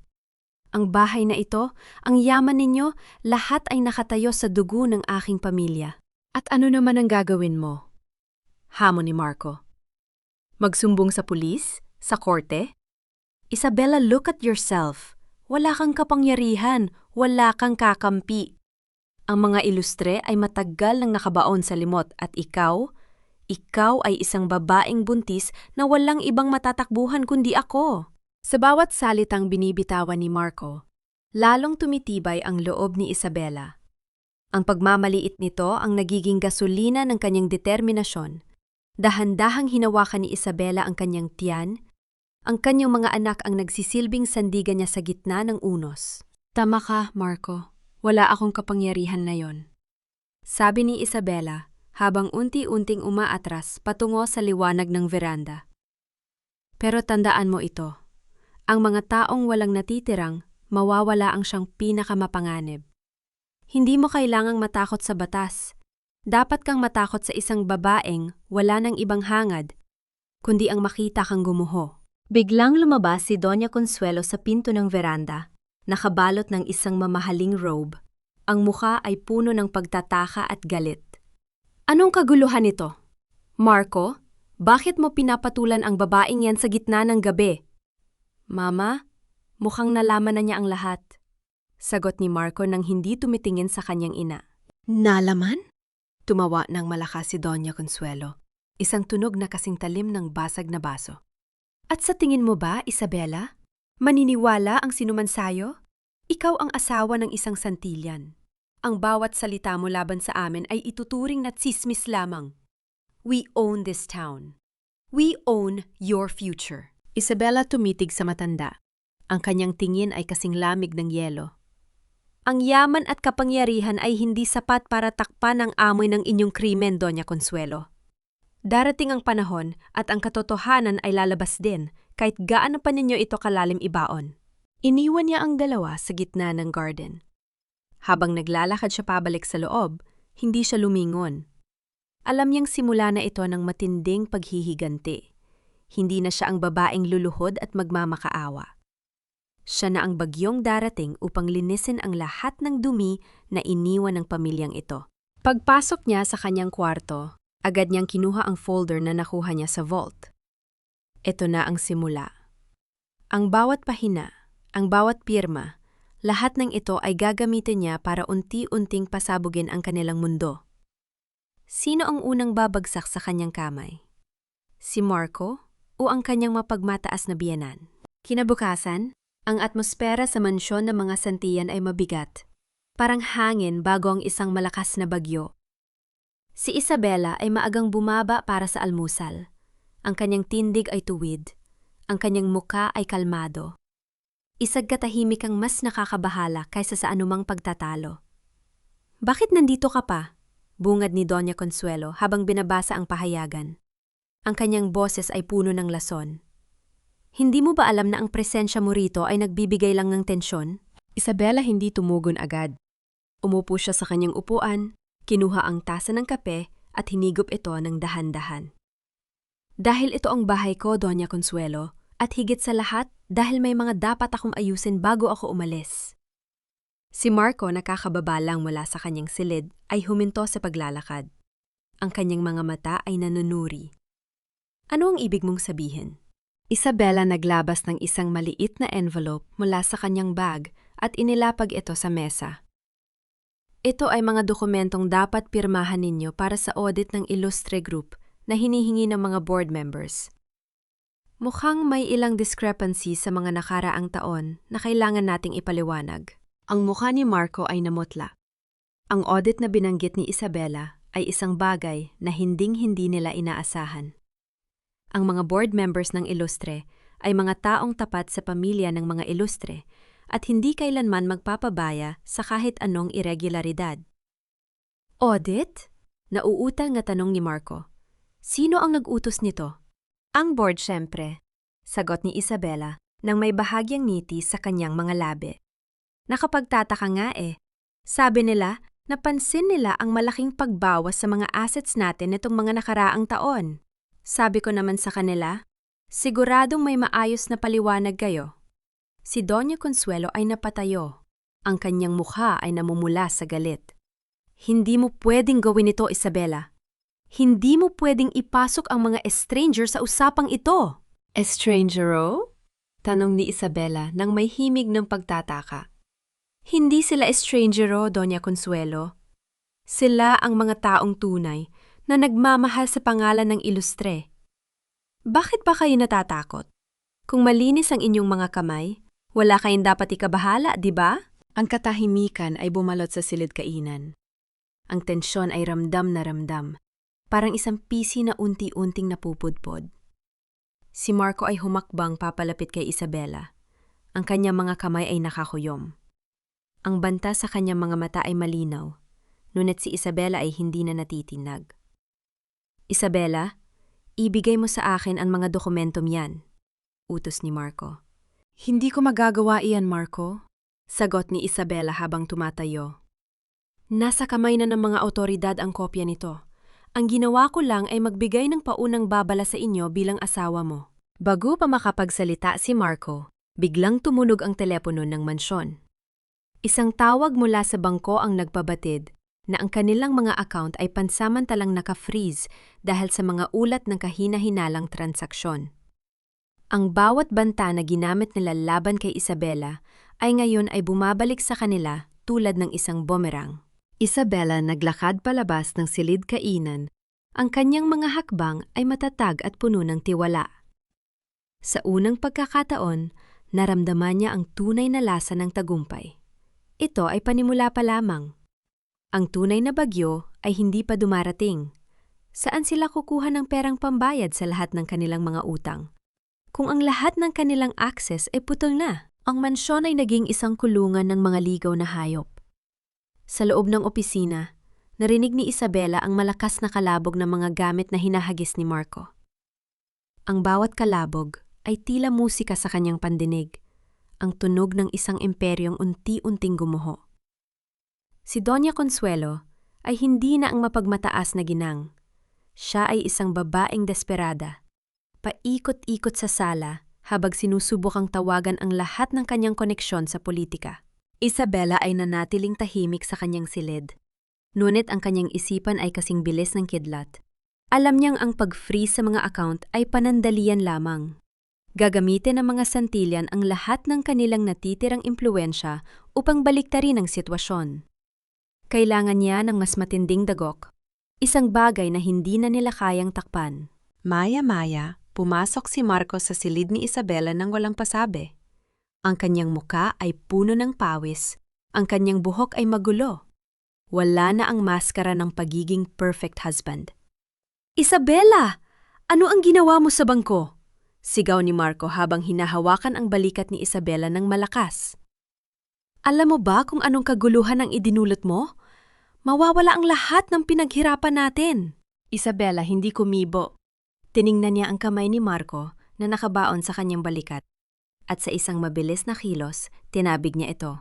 Ang bahay na ito, ang yaman ninyo, lahat ay nakatayo sa dugo ng aking pamilya. At ano naman ang gagawin mo? Hamon ni Marco. Magsumbong sa pulis? Sa korte? Isabela, look at yourself. Wala kang kapangyarihan, wala kang kakampi. Ang mga ilustre ay matagal nang nakabaon sa limot at ikaw ay isang babaeng buntis na walang ibang matatakbuhan kundi ako. Sa bawat salitang binibitawan ni Marco, lalong tumitibay ang loob ni Isabela. Ang pagmamaliit nito ang nagiging gasolina ng kanyang determinasyon. Dahan-dahang hinawakan ni Isabela ang kanyang tiyan. Ang kanyang mga anak ang nagsisilbing sandigan niya sa gitna ng unos. Tama ka, Marco. Wala akong kapangyarihan na yon. Sabi ni Isabela habang unti-unting umaatras patungo sa liwanag ng veranda. Pero tandaan mo ito. Ang mga taong walang natitirang, mawawala ang siyang pinakamapanganib. Hindi mo kailangang matakot sa batas. Dapat kang matakot sa isang babaeng wala nang ibang hangad, kundi ang makita kang gumuho. Biglang lumabas si Doña Consuelo sa pinto ng veranda, nakabalot ng isang mamahaling robe. Ang mukha ay puno ng pagtataka at galit. Anong kaguluhan ito? Marco, bakit mo pinapatulan ang babaeng yan sa gitna ng gabi? Mama, mukhang nalaman na niya ang lahat. Sagot ni Marco nang hindi tumitingin sa kanyang ina. Nalaman? Tumawa ng malakas si Doña Consuelo. Isang tunog na kasing talim ng basag na baso. At sa tingin mo ba, Isabela? Maniniwala ang sinuman sayo? Ikaw ang asawa ng isang santilyan. Ang bawat salita mo laban sa amin ay ituturing na tsismis lamang. We own this town. We own your future. Isabela tumitig sa matanda. Ang kanyang tingin ay kasing lamig ng yelo. Ang yaman at kapangyarihan ay hindi sapat para takpan ang amoy ng inyong krimen, Doña Consuelo. Darating ang panahon at ang katotohanan ay lalabas din kahit gaano pa ninyo ito kalalim ibaon. Iniwan niya ang dalawa sa gitna ng garden. Habang naglalakad siya pabalik sa loob, hindi siya lumingon. Alam niyang simula na ito ng matinding paghihiganti. Hindi na siya ang babaeng luluhod at magmamakaawa. Siya na ang bagyong darating upang linisin ang lahat ng dumi na iniwan ng pamilyang ito. Pagpasok niya sa kanyang kwarto, agad niyang kinuha ang folder na nakuha niya sa vault. Ito na ang simula. Ang bawat pahina, ang bawat pirma, lahat ng ito ay gagamitin niya para unti-unting pasabugin ang kanilang mundo. Sino ang unang babagsak sa kanyang kamay? Si Marco o ang kanyang mapagmataas na biyenan? Kinabukasan, Ang atmosfera sa mansyon ng mga Santillan ay mabigat. Parang hangin bago ang isang malakas na bagyo. Si Isabela ay maagang bumaba para sa almusal. Ang kanyang tindig ay tuwid. Ang kanyang muka ay kalmado. Isang katahimik ang mas nakakabahala kaysa sa anumang pagtatalo. "Bakit nandito ka pa?" bungad ni Doña Consuelo habang binabasa ang pahayagan. Ang kanyang boses ay puno ng lason. "Hindi mo ba alam na ang presensya mo rito ay nagbibigay lang ng tensyon?" Isabela hindi tumugon agad. Umupo siya sa kanyang upuan, kinuha ang tasa ng kape at hinigop ito ng dahan-dahan. "Dahil ito ang bahay ko, Doña Consuelo, at higit sa lahat dahil may mga dapat akong ayusin bago ako umalis." Si Marco, nakakababa lang mula sa kanyang silid, ay huminto sa paglalakad. Ang kanyang mga mata ay nanunuri. "Ano ang ibig mong sabihin?" Isabela naglabas ng isang maliit na envelope mula sa kanyang bag at inilapag ito sa mesa. "Ito ay mga dokumentong dapat pirmahan ninyo para sa audit ng Illustre Group na hinihingi ng mga board members. Mukhang may ilang discrepancy sa mga nakaraang taon na kailangan nating ipaliwanag." Ang mukha ni Marco ay namutla. Ang audit na binanggit ni Isabela ay isang bagay na hinding-hindi nila inaasahan. Ang mga board members ng Illustre ay mga taong tapat sa pamilya ng mga Illustre at hindi kailanman magpapabaya sa kahit anong irregularidad. "Audit?" Nauutal nga tanong ni Marco. "Sino ang nag-utos nito?" "Ang board, syempre," sagot ni Isabela nang may bahagyang ngiti sa kanyang mga labi. "Nakapagtataka nga eh. Sabi nila, napansin nila ang malaking pagbawas sa mga assets natin nitong mga nakaraang taon. Sabi ko naman sa kanila, siguradong may maayos na paliwanag kayo." Si Doña Consuelo ay napatayo. Ang kanyang mukha ay namumula sa galit. "Hindi mo pwedeng gawin ito, Isabela. Hindi mo pwedeng ipasok ang mga stranger sa usapang ito." "Estrangero?" tanong ni Isabela nang may himig ng pagtataka. "Hindi sila estrangero, Doña Consuelo. Sila ang mga taong tunay na nagmamahal sa pangalan ng Illustre. Bakit ba kayo natatakot? Kung malinis ang inyong mga kamay, wala kayong dapat ikabahala, di ba?" Ang katahimikan ay bumalot sa silid-kainan. Ang tensyon ay ramdam na ramdam, parang isang pisi na unti-unting napupudpod. Si Marco ay humakbang papalapit kay Isabela. Ang kanyang mga kamay ay nakakuyom. Ang banta sa kanyang mga mata ay malinaw, ngunit si Isabela ay hindi na natitinag. "Isabela, ibigay mo sa akin ang mga dokumentong yan," utos ni Marco. "Hindi ko magagawa iyan, Marco," sagot ni Isabela habang tumatayo. "Nasa kamay na ng mga otoridad ang kopya nito. Ang ginawa ko lang ay magbigay ng paunang babala sa inyo bilang asawa mo." Bago pa makapagsalita si Marco, biglang tumunog ang telepono ng mansyon. Isang tawag mula sa bangko ang nagpabatid na ang kanilang mga account ay pansamantalang naka-freeze dahil sa mga ulat ng kahina-hinalang transaksyon. Ang bawat banta na ginamit nila laban kay Isabela ay ngayon ay bumabalik sa kanila tulad ng isang boomerang. Isabela naglakad palabas ng silid-kainan. Ang kanyang mga hakbang ay matatag at puno ng tiwala. Sa unang pagkakataon, naramdaman niya ang tunay na lasa ng tagumpay. Ito ay panimula pa lamang. Ang tunay na bagyo ay hindi pa dumarating. Saan sila kukuha ng perang pambayad sa lahat ng kanilang mga utang? Kung ang lahat ng kanilang access ay putol na, ang mansyon ay naging isang kulungan ng mga ligaw na hayop. Sa loob ng opisina, narinig ni Isabela ang malakas na kalabog ng mga gamit na hinahagis ni Marco. Ang bawat kalabog ay tila musika sa kanyang pandinig, ang tunog ng isang imperyong unti-unting gumuho. Si Doña Consuelo ay hindi na ang mapagmataas na ginang. Siya ay isang babaeng desperada. Paikot-ikot sa sala habang sinusubukang tawagan ang lahat ng kanyang koneksyon sa politika. Isabela ay nanatiling tahimik sa kanyang silid. Ngunit ang kanyang isipan ay kasing bilis ng kidlat. Alam niyang ang pag-freeze sa mga account ay panandalian lamang. Gagamitin ng mga Santillan ang lahat ng kanilang natitirang impluwensya upang baliktarin ang sitwasyon. Kailangan niya ng mas matinding dagok, isang bagay na hindi na nila kayang takpan. Maya-maya, pumasok si Marco sa silid ni Isabela nang walang pasabi. Ang kanyang muka ay puno ng pawis, ang kanyang buhok ay magulo. Wala na ang maskara ng pagiging perfect husband. Isabela! Ano ang ginawa mo sa bangko? Sigaw ni Marco habang hinahawakan ang balikat ni Isabela ng malakas. Alam mo ba kung anong kaguluhan ang idinulot mo? Mawawala ang lahat ng pinaghirapan natin. Isabela hindi kumibo. Tiningnan niya ang kamay ni Marco na nakabaon sa kanyang balikat at sa isang mabilis na kilos, tinabig niya ito.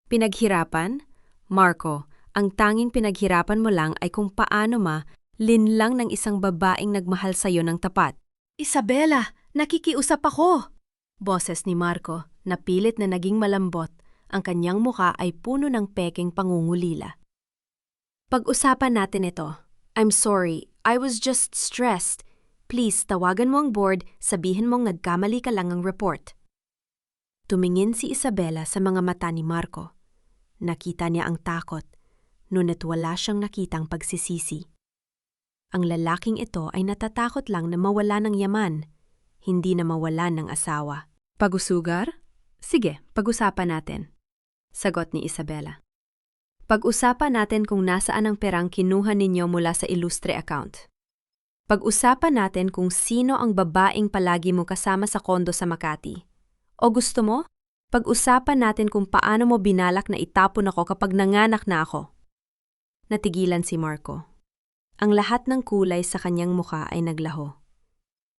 Pinaghirapan? Marco, ang tanging pinaghirapan mo lang ay kung paano linlang ng isang babaeng nagmahal sa'yo ng tapat. Isabela, nakikiusap ako! Boses ni Marco, na pilit na naging malambot, ang kanyang muka ay puno ng pekeng pangungulila. Pag-usapan natin ito. I'm sorry, I was just stressed. Please, tawagan mo ang board, sabihin mong nagkamali ka lang ang report. Tumingin si Isabela sa mga mata ni Marco. Nakita niya ang takot, ngunit wala siyang nakitang pagsisisi. Ang lalaking ito ay natatakot lang na mawala ng yaman, hindi na mawala ng asawa. Pag-usugar? Sige, pag-usapan natin. Sagot ni Isabela. Pag-usapan natin kung nasaan ang perang kinuha ninyo mula sa Ilustre account. Pag-usapan natin kung sino ang babaeng palagi mo kasama sa kondo sa Makati. O gusto mo? Pag-usapan natin kung paano mo binalak na itapon ako kapag nanganak na ako. Natigilan si Marco. Ang lahat ng kulay sa kanyang muka ay naglaho.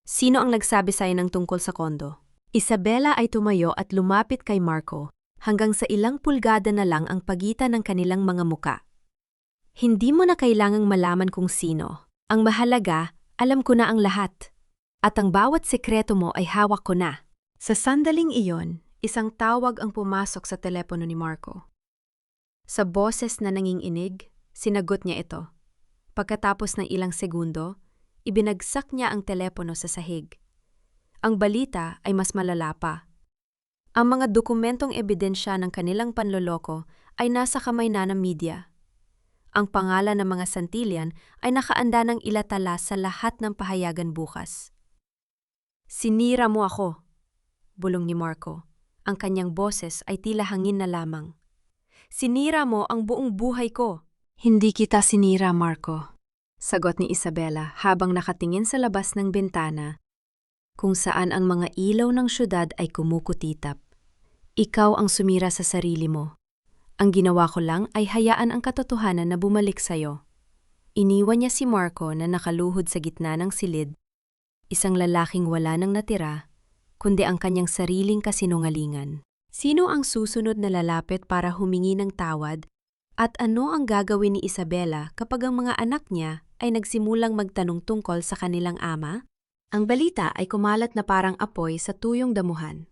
Sino ang nagsabi sa'yo ng tungkol sa kondo? Isabela ay tumayo at lumapit kay Marco hanggang sa ilang pulgada na lang ang pagitan ng kanilang mga muka. Hindi mo na kailangang malaman kung sino. Ang mahalaga, alam ko na ang lahat. At ang bawat sekreto mo ay hawak ko na. Sa sandaling iyon, isang tawag ang pumasok sa telepono ni Marco. Sa boses na nanginginig, sinagot niya ito. Pagkatapos ng ilang segundo, ibinagsak niya ang telepono sa sahig. Ang balita ay mas malala pa. Ang mga dokumentong ebidensya ng kanilang panloloko ay nasa kamay na ng media. Ang pangalan ng mga Santillan ay nakaanda ng ilatala sa lahat ng pahayagan bukas. Sinira mo ako, bulong ni Marco. Ang kanyang boses ay tila hangin na lamang. Sinira mo ang buong buhay ko. Hindi kita sinira, Marco. Sagot ni Isabela habang nakatingin sa labas ng bintana, kung saan ang mga ilaw ng syudad ay kumukutitap. Ikaw ang sumira sa sarili mo. Ang ginawa ko lang ay hayaan ang katotohanan na bumalik sa'yo. Iniwan niya si Marco na nakaluhod sa gitna ng silid, isang lalaking wala nang natira, kundi ang kanyang sariling kasinungalingan. Sino ang susunod na lalapit para humingi ng tawad at ano ang gagawin ni Isabela kapag ang mga anak niya ay nagsimulang magtanong tungkol sa kanilang ama? Ang balita ay kumalat na parang apoy sa tuyong damuhan.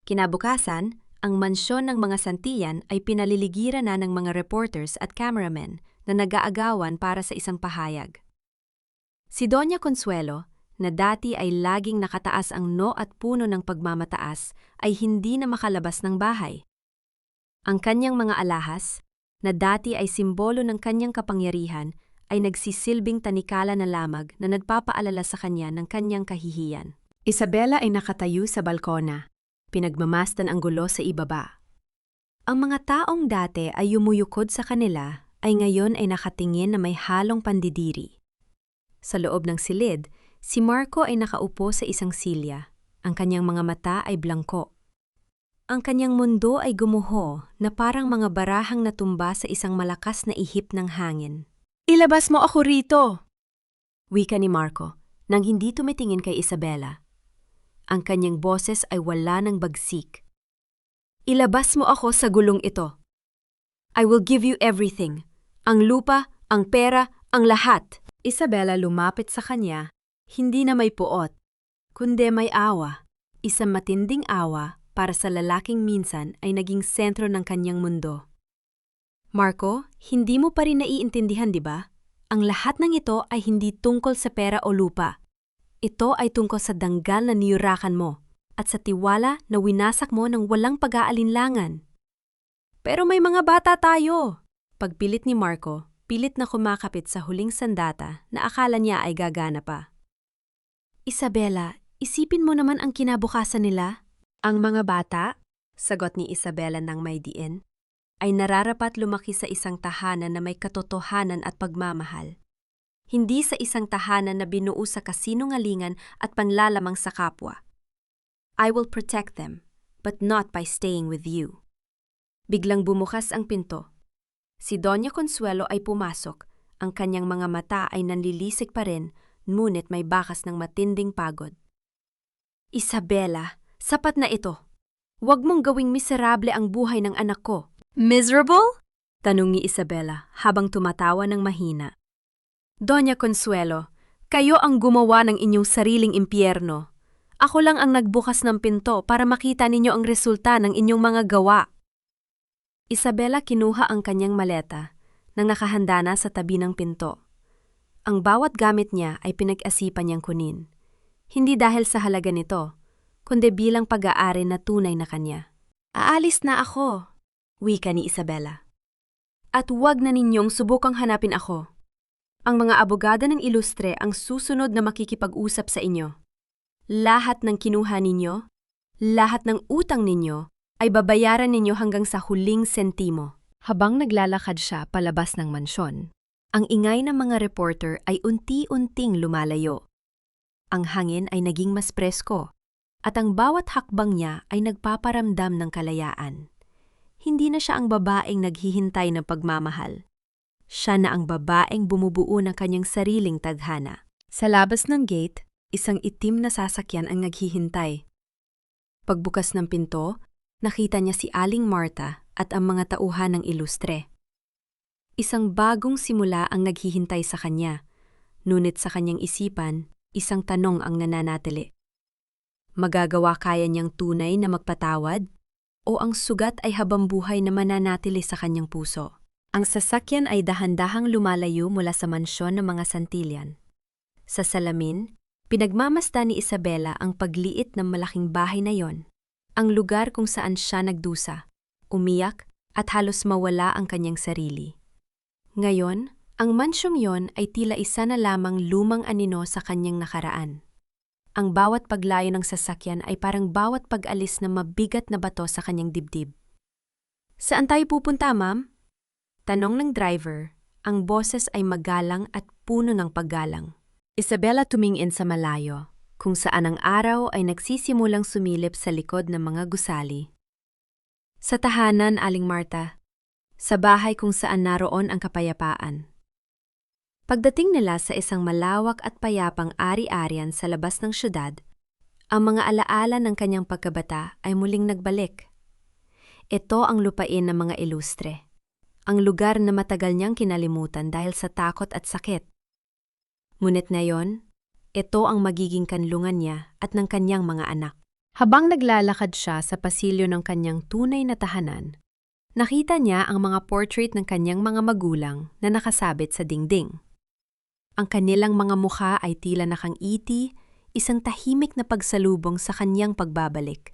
Kinabukasan, ang mansyon ng mga Santillan ay pinaliligiran na ng mga reporters at cameramen na nag-aagawan para sa isang pahayag. Si Doña Consuelo, na dati ay laging nakataas ang no at puno ng pagmamataas, ay hindi na makalabas ng bahay. Ang kanyang mga alahas, na dati ay simbolo ng kanyang kapangyarihan, ay nagsisilbing tanikala na lamag na nagpapaalala sa kanya ng kanyang kahihiyan. Isabela ay nakatayo sa balkona. Pinagmamasdan ang gulo sa ibaba. Ang mga taong dati ay yumuyukod sa kanila ay ngayon ay nakatingin na may halong pandidiri. Sa loob ng silid, si Marco ay nakaupo sa isang silya. Ang kanyang mga mata ay blangko. Ang kanyang mundo ay gumuho na parang mga barahang natumba sa isang malakas na ihip ng hangin. Ilabas mo ako rito! Wika ni Marco nang hindi tumitingin kay Isabela. Ang kanyang boses ay wala ng bagsik. Ilabas mo ako sa gulong ito. I will give you everything. Ang lupa, ang pera, ang lahat. Isabela lumapit sa kanya, hindi na may puot, kundi may awa. Isang matinding awa para sa lalaking minsan ay naging sentro ng kanyang mundo. Marco, hindi mo pa rin naiintindihan, di ba? Ang lahat ng ito ay hindi tungkol sa pera o lupa. Ito ay tungkol sa danggal na niyurakan mo at sa tiwala na winasak mo ng walang pag-aalinlangan. Pero may mga bata tayo! Pagpilit ni Marco, pilit na kumakapit sa huling sandata na akala niya ay gagana pa. Isabela, isipin mo naman ang kinabukasan nila. Ang mga bata, sagot ni Isabela ng may diin, ay nararapat lumaki sa isang tahanan na may katotohanan at pagmamahal. Hindi sa isang tahanan na binuo sa kasinungalingan at panlalamang sa kapwa. I will protect them, but not by staying with you. Biglang bumukas ang pinto. Si Doña Consuelo ay pumasok. Ang kanyang mga mata ay nanlilisik pa rin, ngunit may bakas ng matinding pagod. Isabela, sapat na ito. Huwag mong gawing miserable ang buhay ng anak ko. Miserable? Tanong ni Isabela habang tumatawa ng mahina. Doña Consuelo, kayo ang gumawa ng inyong sariling impyerno. Ako lang ang nagbukas ng pinto para makita ninyo ang resulta ng inyong mga gawa. Isabela kinuha ang kanyang maleta nang nakahanda na sa tabi ng pinto. Ang bawat gamit niya ay pinag-asipan niyang kunin. Hindi dahil sa halaga nito, kundi bilang pag-aari na tunay na kanya. Aalis na ako, wika ni Isabela. At huwag na ninyong subukang hanapin ako. Ang mga abogado ng ilustre ang susunod na makikipag-usap sa inyo. Lahat ng kinuha ninyo, lahat ng utang ninyo, ay babayaran ninyo hanggang sa huling sentimo. Habang naglalakad siya palabas ng mansyon, ang ingay ng mga reporter ay unti-unting lumalayo. Ang hangin ay naging mas presko, at ang bawat hakbang niya ay nagpaparamdam ng kalayaan. Hindi na siya ang babaeng naghihintay ng pagmamahal. Siya na ang babaeng bumubuo ng kanyang sariling tadhana. Sa labas ng gate, isang itim na sasakyan ang naghihintay. Pagbukas ng pinto, nakita niya si Aling Marta at ang mga tauhan ng ilustre. Isang bagong simula ang naghihintay sa kanya, ngunit sa kanyang isipan, isang tanong ang nananatili. Magagawa kaya niyang tunay na magpatawad o ang sugat ay habambuhay na mananatili sa kanyang puso? Ang sasakyan ay dahan-dahang lumalayo mula sa mansyon ng mga Santillan. Sa salamin, pinagmamasdan ni Isabela ang pagliit ng malaking bahay na yon, ang lugar kung saan siya nagdusa, umiyak at halos mawala ang kanyang sarili. Ngayon, ang mansyong yon ay tila isa na lamang lumang anino sa kanyang nakaraan. Ang bawat paglayo ng sasakyan ay parang bawat pag-alis ng mabigat na bato sa kanyang dibdib. Saan tayo pupunta, ma'am? Tanong ng driver, ang boses ay magalang at puno ng paggalang. Isabela tumingin sa malayo, kung saan ang araw ay nagsisimulang sumilip sa likod ng mga gusali. Sa tahanan, Aling Marta. Sa bahay kung saan naroon ang kapayapaan. Pagdating nila sa isang malawak at payapang ari-arian sa labas ng syudad, ang mga alaala ng kanyang pagkabata ay muling nagbalik. Ito ang lupain ng mga ilustre, ang lugar na matagal niyang kinalimutan dahil sa takot at sakit. Ngunit ngayon, ito ang magiging kanlungan niya at ng kanyang mga anak. Habang naglalakad siya sa pasilyo ng kanyang tunay na tahanan, nakita niya ang mga portrait ng kanyang mga magulang na nakasabit sa dingding. Ang kanilang mga mukha ay tila nakangiti, isang tahimik na pagsalubong sa kanyang pagbabalik.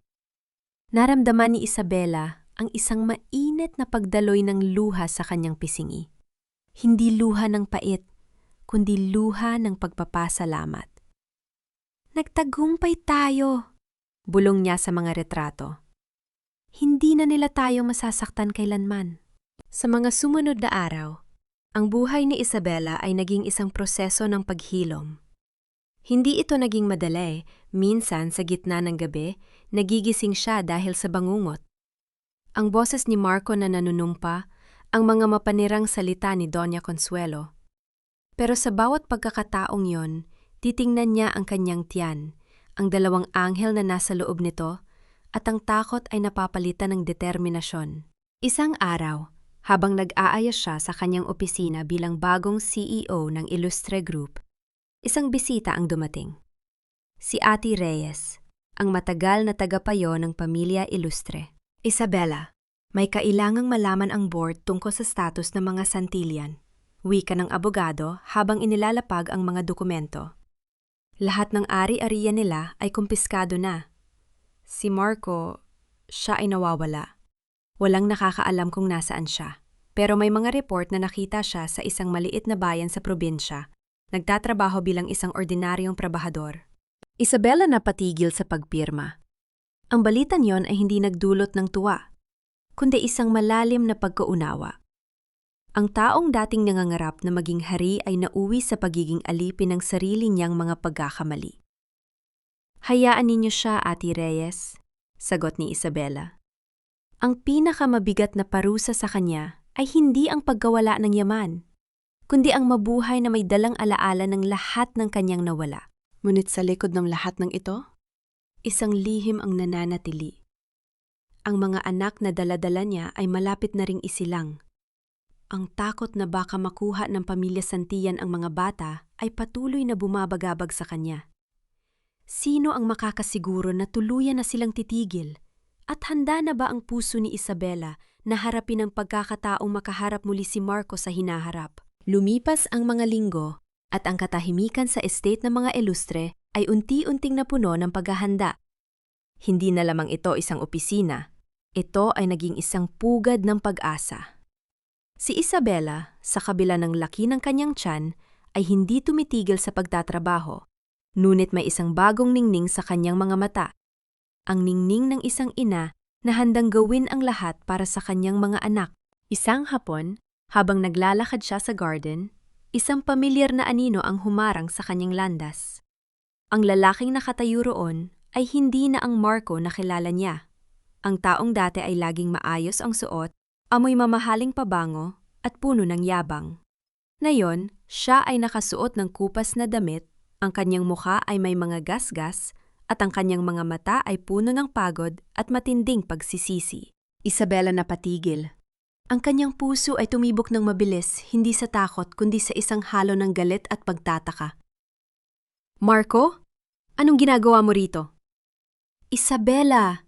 Naramdaman ni Isabela ang isang mainit na pagdaloy ng luha sa kanyang pisingi. Hindi luha ng pait, kundi luha ng pagpapasalamat. Nagtagumpay tayo, bulong niya sa mga retrato. Hindi na nila tayo masasaktan kailanman. Sa mga sumunod na araw, ang buhay ni Isabela ay naging isang proseso ng paghilom. Hindi ito naging madali, minsan sa gitna ng gabi, nagigising siya dahil sa bangungot. Ang boses ni Marco na nanunumpa, ang mga mapanirang salita ni Doña Consuelo. Pero sa bawat pagkakataong yon, titingnan niya ang kanyang tiyan, ang dalawang anghel na nasa loob nito, at ang takot ay napapalitan ng determinasyon. Isang araw, habang nag-aayos siya sa kanyang opisina bilang bagong CEO ng Ilustre Group, isang bisita ang dumating. Si Ate Reyes, ang matagal na tagapayo ng pamilya Ilustre. Isabela, may kailangang malaman ang board tungkol sa status ng mga Santillan, wika ng abogado habang inilalapag ang mga dokumento. Lahat ng ari-ariya nila ay kumpiskado na. Si Marco, siya ay nawawala. Walang nakakaalam kung nasaan siya. Pero may mga report na nakita siya sa isang maliit na bayan sa probinsya. Nagtatrabaho bilang isang ordinaryong trabahador. Isabela napatigil sa pagpirma. Ang balitan yon ay hindi nagdulot ng tuwa, kundi isang malalim na pagkaunawa. Ang taong dating nangangarap na maging hari ay nauwi sa pagiging alipin ng sarili niyang mga pagkakamali. Hayaan ninyo siya, Ate Reyes, sagot ni Isabela. Ang pinakamabigat na parusa sa kanya ay hindi ang pagkawala ng yaman, kundi ang mabuhay na may dalang alaala ng lahat ng kanyang nawala. Ngunit sa likod ng lahat ng ito, isang lihim ang nananatili. Ang mga anak na dala-dala niya ay malapit na ring isilang. Ang takot na baka makuha ng pamilya Santillan ang mga bata ay patuloy na bumabagabag sa kanya. Sino ang makakasiguro na tuluyan na silang titigil? At handa na ba ang puso ni Isabela na harapin ang pagkakataong makaharap muli si Marco sa hinaharap? Lumipas ang mga linggo at ang katahimikan sa estate ng mga ilustre ay unti-unting napuno ng paghahanda. Hindi na lamang ito isang opisina, ito ay naging isang pugad ng pag-asa. Si Isabela, sa kabila ng laki ng kanyang tiyan, ay hindi tumitigil sa pagtatrabaho, ngunit may isang bagong ningning sa kanyang mga mata. Ang ningning ng isang ina na handang gawin ang lahat para sa kanyang mga anak. Isang hapon, habang naglalakad siya sa garden, isang pamilyar na anino ang humarang sa kanyang landas. Ang lalaking nakatayo roon ay hindi na ang Marco na kilala niya. Ang taong dati ay laging maayos ang suot, amoy mamahaling pabango at puno ng yabang. Ngayon, siya ay nakasuot ng kupas na damit, ang kanyang mukha ay may mga gasgas, at ang kanyang mga mata ay puno ng pagod at matinding pagsisisi. Isabela napatigil. Ang kanyang puso ay tumibok ng mabilis, hindi sa takot kundi sa isang halo ng galit at pagtataka. Marco? Anong ginagawa mo rito? Isabela!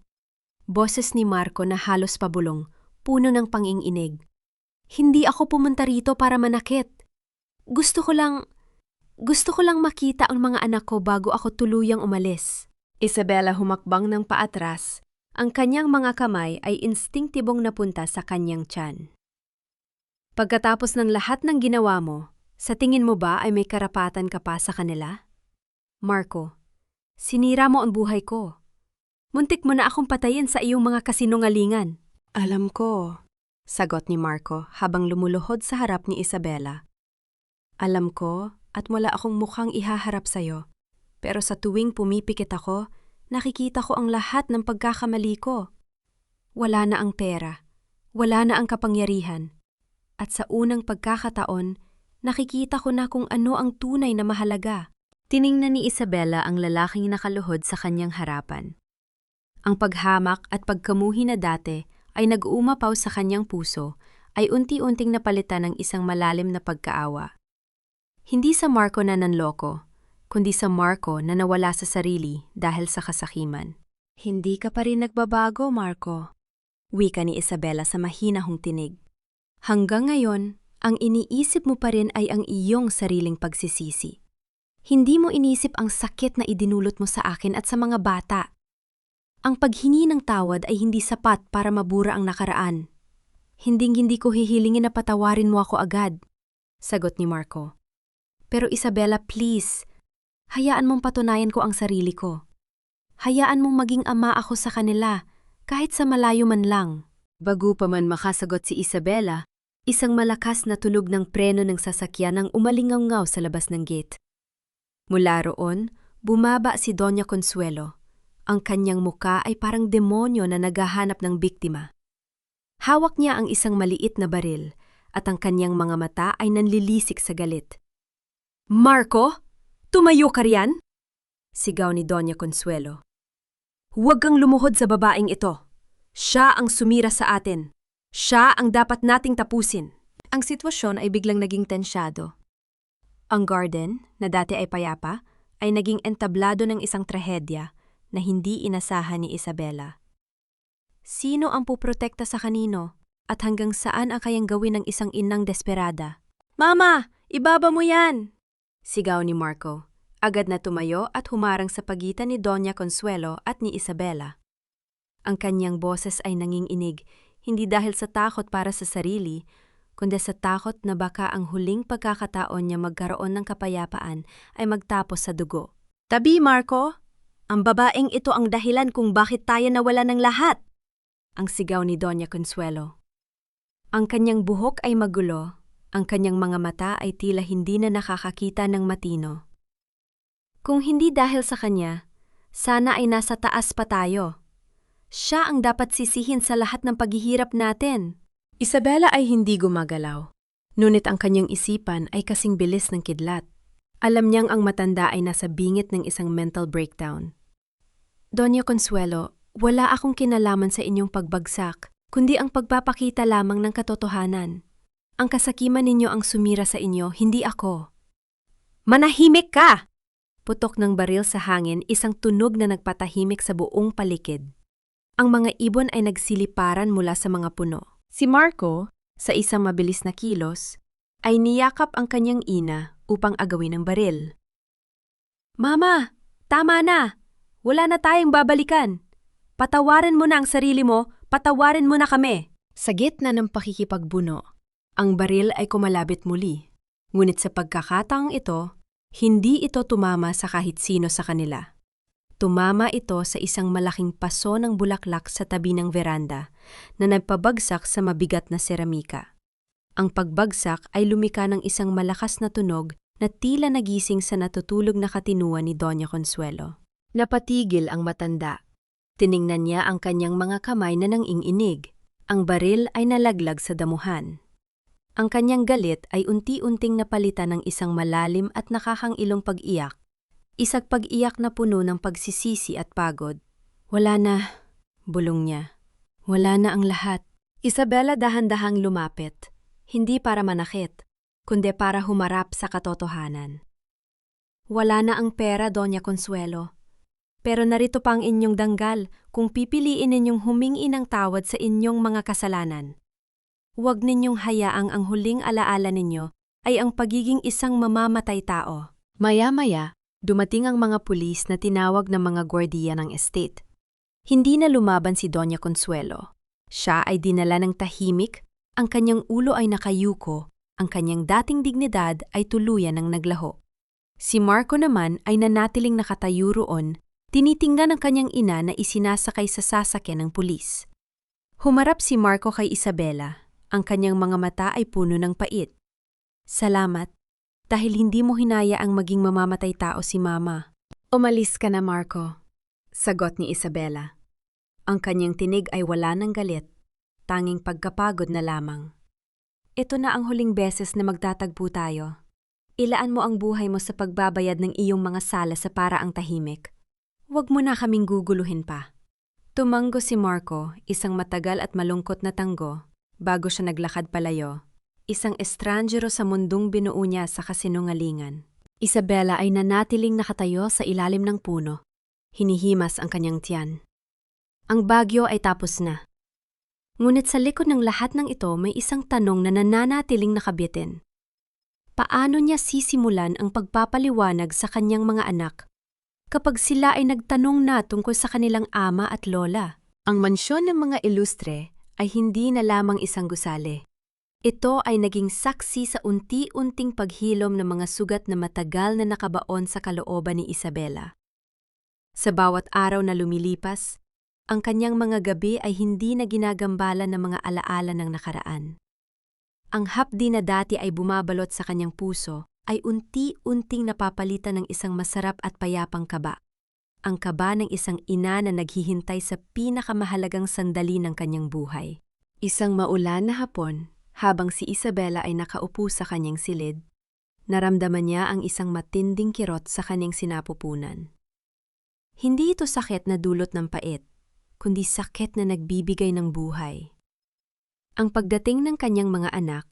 Boses ni Marco na halos pabulong, puno ng panginginig. Hindi ako pumunta rito para manakit. Gusto ko lang makita ang mga anak ko bago ako tuluyang umalis. Isabela humakbang ng paatras. Ang kanyang mga kamay ay instinktibong napunta sa kanyang tiyan. Pagkatapos ng lahat ng ginawa mo, sa tingin mo ba ay may karapatan ka pa sa kanila? Marco, sinira mo ang buhay ko. Muntik mo na akong patayin sa iyong mga kasinungalingan. Alam ko, sagot ni Marco habang lumuluhod sa harap ni Isabela. Alam ko at wala akong mukhang ihaharap sa'yo. Pero sa tuwing pumipikit ako, nakikita ko ang lahat ng pagkakamali ko. Wala na ang pera, wala na ang kapangyarihan. At sa unang pagkakataon, nakikita ko na kung ano ang tunay na mahalaga. Tiningnan ni Isabela ang lalaking nakaluhod sa kanyang harapan. Ang paghamak at pagkamuhi na dati ay nag-uumapaw sa kanyang puso ay unti-unting napalitan ng isang malalim na pagkaawa. Hindi sa Marco na nanloko, kundi sa Marco na nawala sa sarili dahil sa kasakiman. Hindi ka pa rin nagbabago, Marco, wika ni Isabela sa mahinahong tinig. Hanggang ngayon, ang iniisip mo pa rin ay ang iyong sariling pagsisisi. Hindi mo inisip ang sakit na idinulot mo sa akin at sa mga bata. Ang paghingi ng tawad ay hindi sapat para mabura ang nakaraan. Hinding-hindi ko hihilingin na patawarin mo ako agad, sagot ni Marco. Pero Isabela, please, hayaan mong patunayan ko ang sarili ko. Hayaan mong maging ama ako sa kanila, kahit sa malayo man lang. Bago pa man makasagot si Isabela, isang malakas na tunog ng preno ng sasakyan ang umalingaw-ngaw sa labas ng gate. Mula roon, bumaba si Doña Consuelo. Ang kanyang muka ay parang demonyo na naghahanap ng biktima. Hawak niya ang isang maliit na baril at ang kanyang mga mata ay nanlilisik sa galit. Marco, tumayo ka riyan? Sigaw ni Doña Consuelo. Huwag kang lumuhod sa babaeng ito. Siya ang sumira sa atin. Siya ang dapat nating tapusin. Ang sitwasyon ay biglang naging tensyado. Ang garden, na dati ay payapa, ay naging entablado ng isang trahedya na hindi inasahan ni Isabela. Sino ang puprotekta sa kanino at hanggang saan ang kayang gawin ng isang inang desperada? Mama, ibaba mo yan! Sigaw ni Marco. Agad na tumayo at humarang sa pagitan ni Doña Consuelo at ni Isabela. Ang kanyang boses ay nanginginig, hindi dahil sa takot para sa sarili, kundi sa takot na baka ang huling pagkakataon niya magkaroon ng kapayapaan ay magtapos sa dugo. Tabi, Marco! Ang babaeng ito ang dahilan kung bakit tayo nawala ng lahat. Ang sigaw ni Doña Consuelo. Ang kanyang buhok ay magulo, ang kanyang mga mata ay tila hindi na nakakakita ng matino. Kung hindi dahil sa kanya, sana ay nasa taas pa tayo. Siya ang dapat sisihin sa lahat ng paghihirap natin. Isabela ay hindi gumagalaw, ngunit ang kanyang isipan ay kasing bilis ng kidlat. Alam niyang ang matanda ay nasa bingit ng isang mental breakdown. Doña Consuelo, wala akong kinalaman sa inyong pagbagsak, kundi ang pagpapakita lamang ng katotohanan. Ang kasakiman ninyo ang sumira sa inyo, hindi ako. Manahimik ka! Putok ng baril sa hangin, isang tunog na nagpatahimik sa buong paligid. Ang mga ibon ay nagsiliparan mula sa mga puno. Si Marco, sa isang mabilis na kilos, ay niyakap ang kanyang ina upang agawin ang baril. Mama, tama na! Wala na tayong babalikan. Patawarin mo na ang sarili mo, patawarin mo na kami. Sa gitna ng pakikipagbuno, ang baril ay kumalabit muli. Ngunit sa pagkakataong ito, hindi ito tumama sa kahit sino sa kanila. Tumama ito sa isang malaking paso ng bulaklak sa tabi ng veranda na nagpabagsak sa mabigat na seramika. Ang pagbagsak ay lumika ng isang malakas na tunog na tila nagising sa natutulog na katinuan ni Doña Consuelo. Napatigil ang matanda. Tiningnan niya ang kanyang mga kamay na nang-inginig. Ang baril ay nalaglag sa damuhan. Ang kanyang galit ay unti-unting napalitan ng isang malalim at nakakangilong pag-iyak. Isang pag-iyak na puno ng pagsisisi at pagod. Wala na, bulong niya. Wala na ang lahat. Isabela dahan-dahang lumapit. Hindi para manakit, kundi para humarap sa katotohanan. Wala na ang pera, Doña Consuelo. Pero narito pa ang inyong danggal kung pipiliin ninyong humingi ng tawad sa inyong mga kasalanan. Huwag ninyong hayaang ang huling alaala ninyo ay ang pagiging isang mamamatay tao. Maya-maya, dumating ang mga pulis na tinawag ng mga gwardiya ng estate. Hindi na lumaban si Doña Consuelo. Siya ay dinala ng tahimik, ang kanyang ulo ay nakayuko, ang kanyang dating dignidad ay tuluyan ng naglaho. Si Marco naman ay nanatiling nakatayo roon, tinitingnan ng kanyang ina na isinasakay sa sasakyan ng pulis. Humarap si Marco kay Isabela, ang kanyang mga mata ay puno ng pait. Salamat, dahil hindi mo hinaya ang maging mamamatay tao si Mama. Umalis ka na, Marco, sagot ni Isabela. Ang kanyang tinig ay wala ng galit, tanging pagkapagod na lamang. Ito na ang huling beses na magtatagpo tayo. Ilaan mo ang buhay mo sa pagbabayad ng iyong mga sala sa paraang tahimik. Huwag mo na kaming guguluhin pa. Tumango si Marco, isang matagal at malungkot na tanggo, bago siya naglakad palayo. Isang estranjero sa mundong binuo niya sa kasinungalingan. Isabela ay nanatiling nakatayo sa ilalim ng puno. Hinihimas ang kanyang tiyan. Ang bagyo ay tapos na. Ngunit sa likod ng lahat ng ito may isang tanong na nananatiling nakabitin. Paano niya sisimulan ang pagpapaliwanag sa kanyang mga anak kapag sila ay nagtanong na tungkol sa kanilang ama at lola? Ang mansyon ng mga ilustre ay hindi na lamang isang gusali. Ito ay naging saksi sa unti-unting paghilom ng mga sugat na matagal na nakabaon sa kalooban ni Isabela. Sa bawat araw na lumilipas, ang kanyang mga gabi ay hindi na ginagambala ng mga alaala ng nakaraan. Ang hapdi na dati ay bumabalot sa kanyang puso ay unti-unting napapalitan ng isang masarap at payapang kaba. Ang kaba ng isang ina na naghihintay sa pinakamahalagang sandali ng kanyang buhay. Isang maulan na hapon, habang si Isabela ay nakaupo sa kanyang silid, naramdaman niya ang isang matinding kirot sa kanyang sinapupunan. Hindi ito sakit na dulot ng pait, kundi sakit na nagbibigay ng buhay. Ang pagdating ng kanyang mga anak,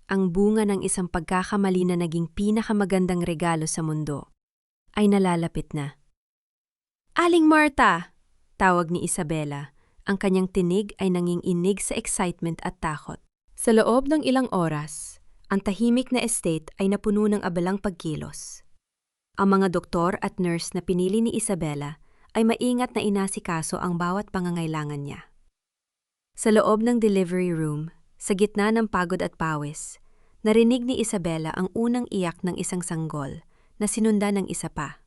ang bunga ng isang pagkakamali na naging pinakamagandang regalo sa mundo, ay nalalapit na. Aling Marta! Tawag ni Isabela. Ang kanyang tinig ay nanginginig sa excitement at takot. Sa loob ng ilang oras, ang tahimik na estate ay napuno ng abalang pagkilos. Ang mga doktor at nurse na pinili ni Isabela ay maingat na inasikaso ang bawat pangangailangan niya. Sa loob ng delivery room, sa gitna ng pagod at pawis, narinig ni Isabela ang unang iyak ng isang sanggol na sinundan ng isa pa.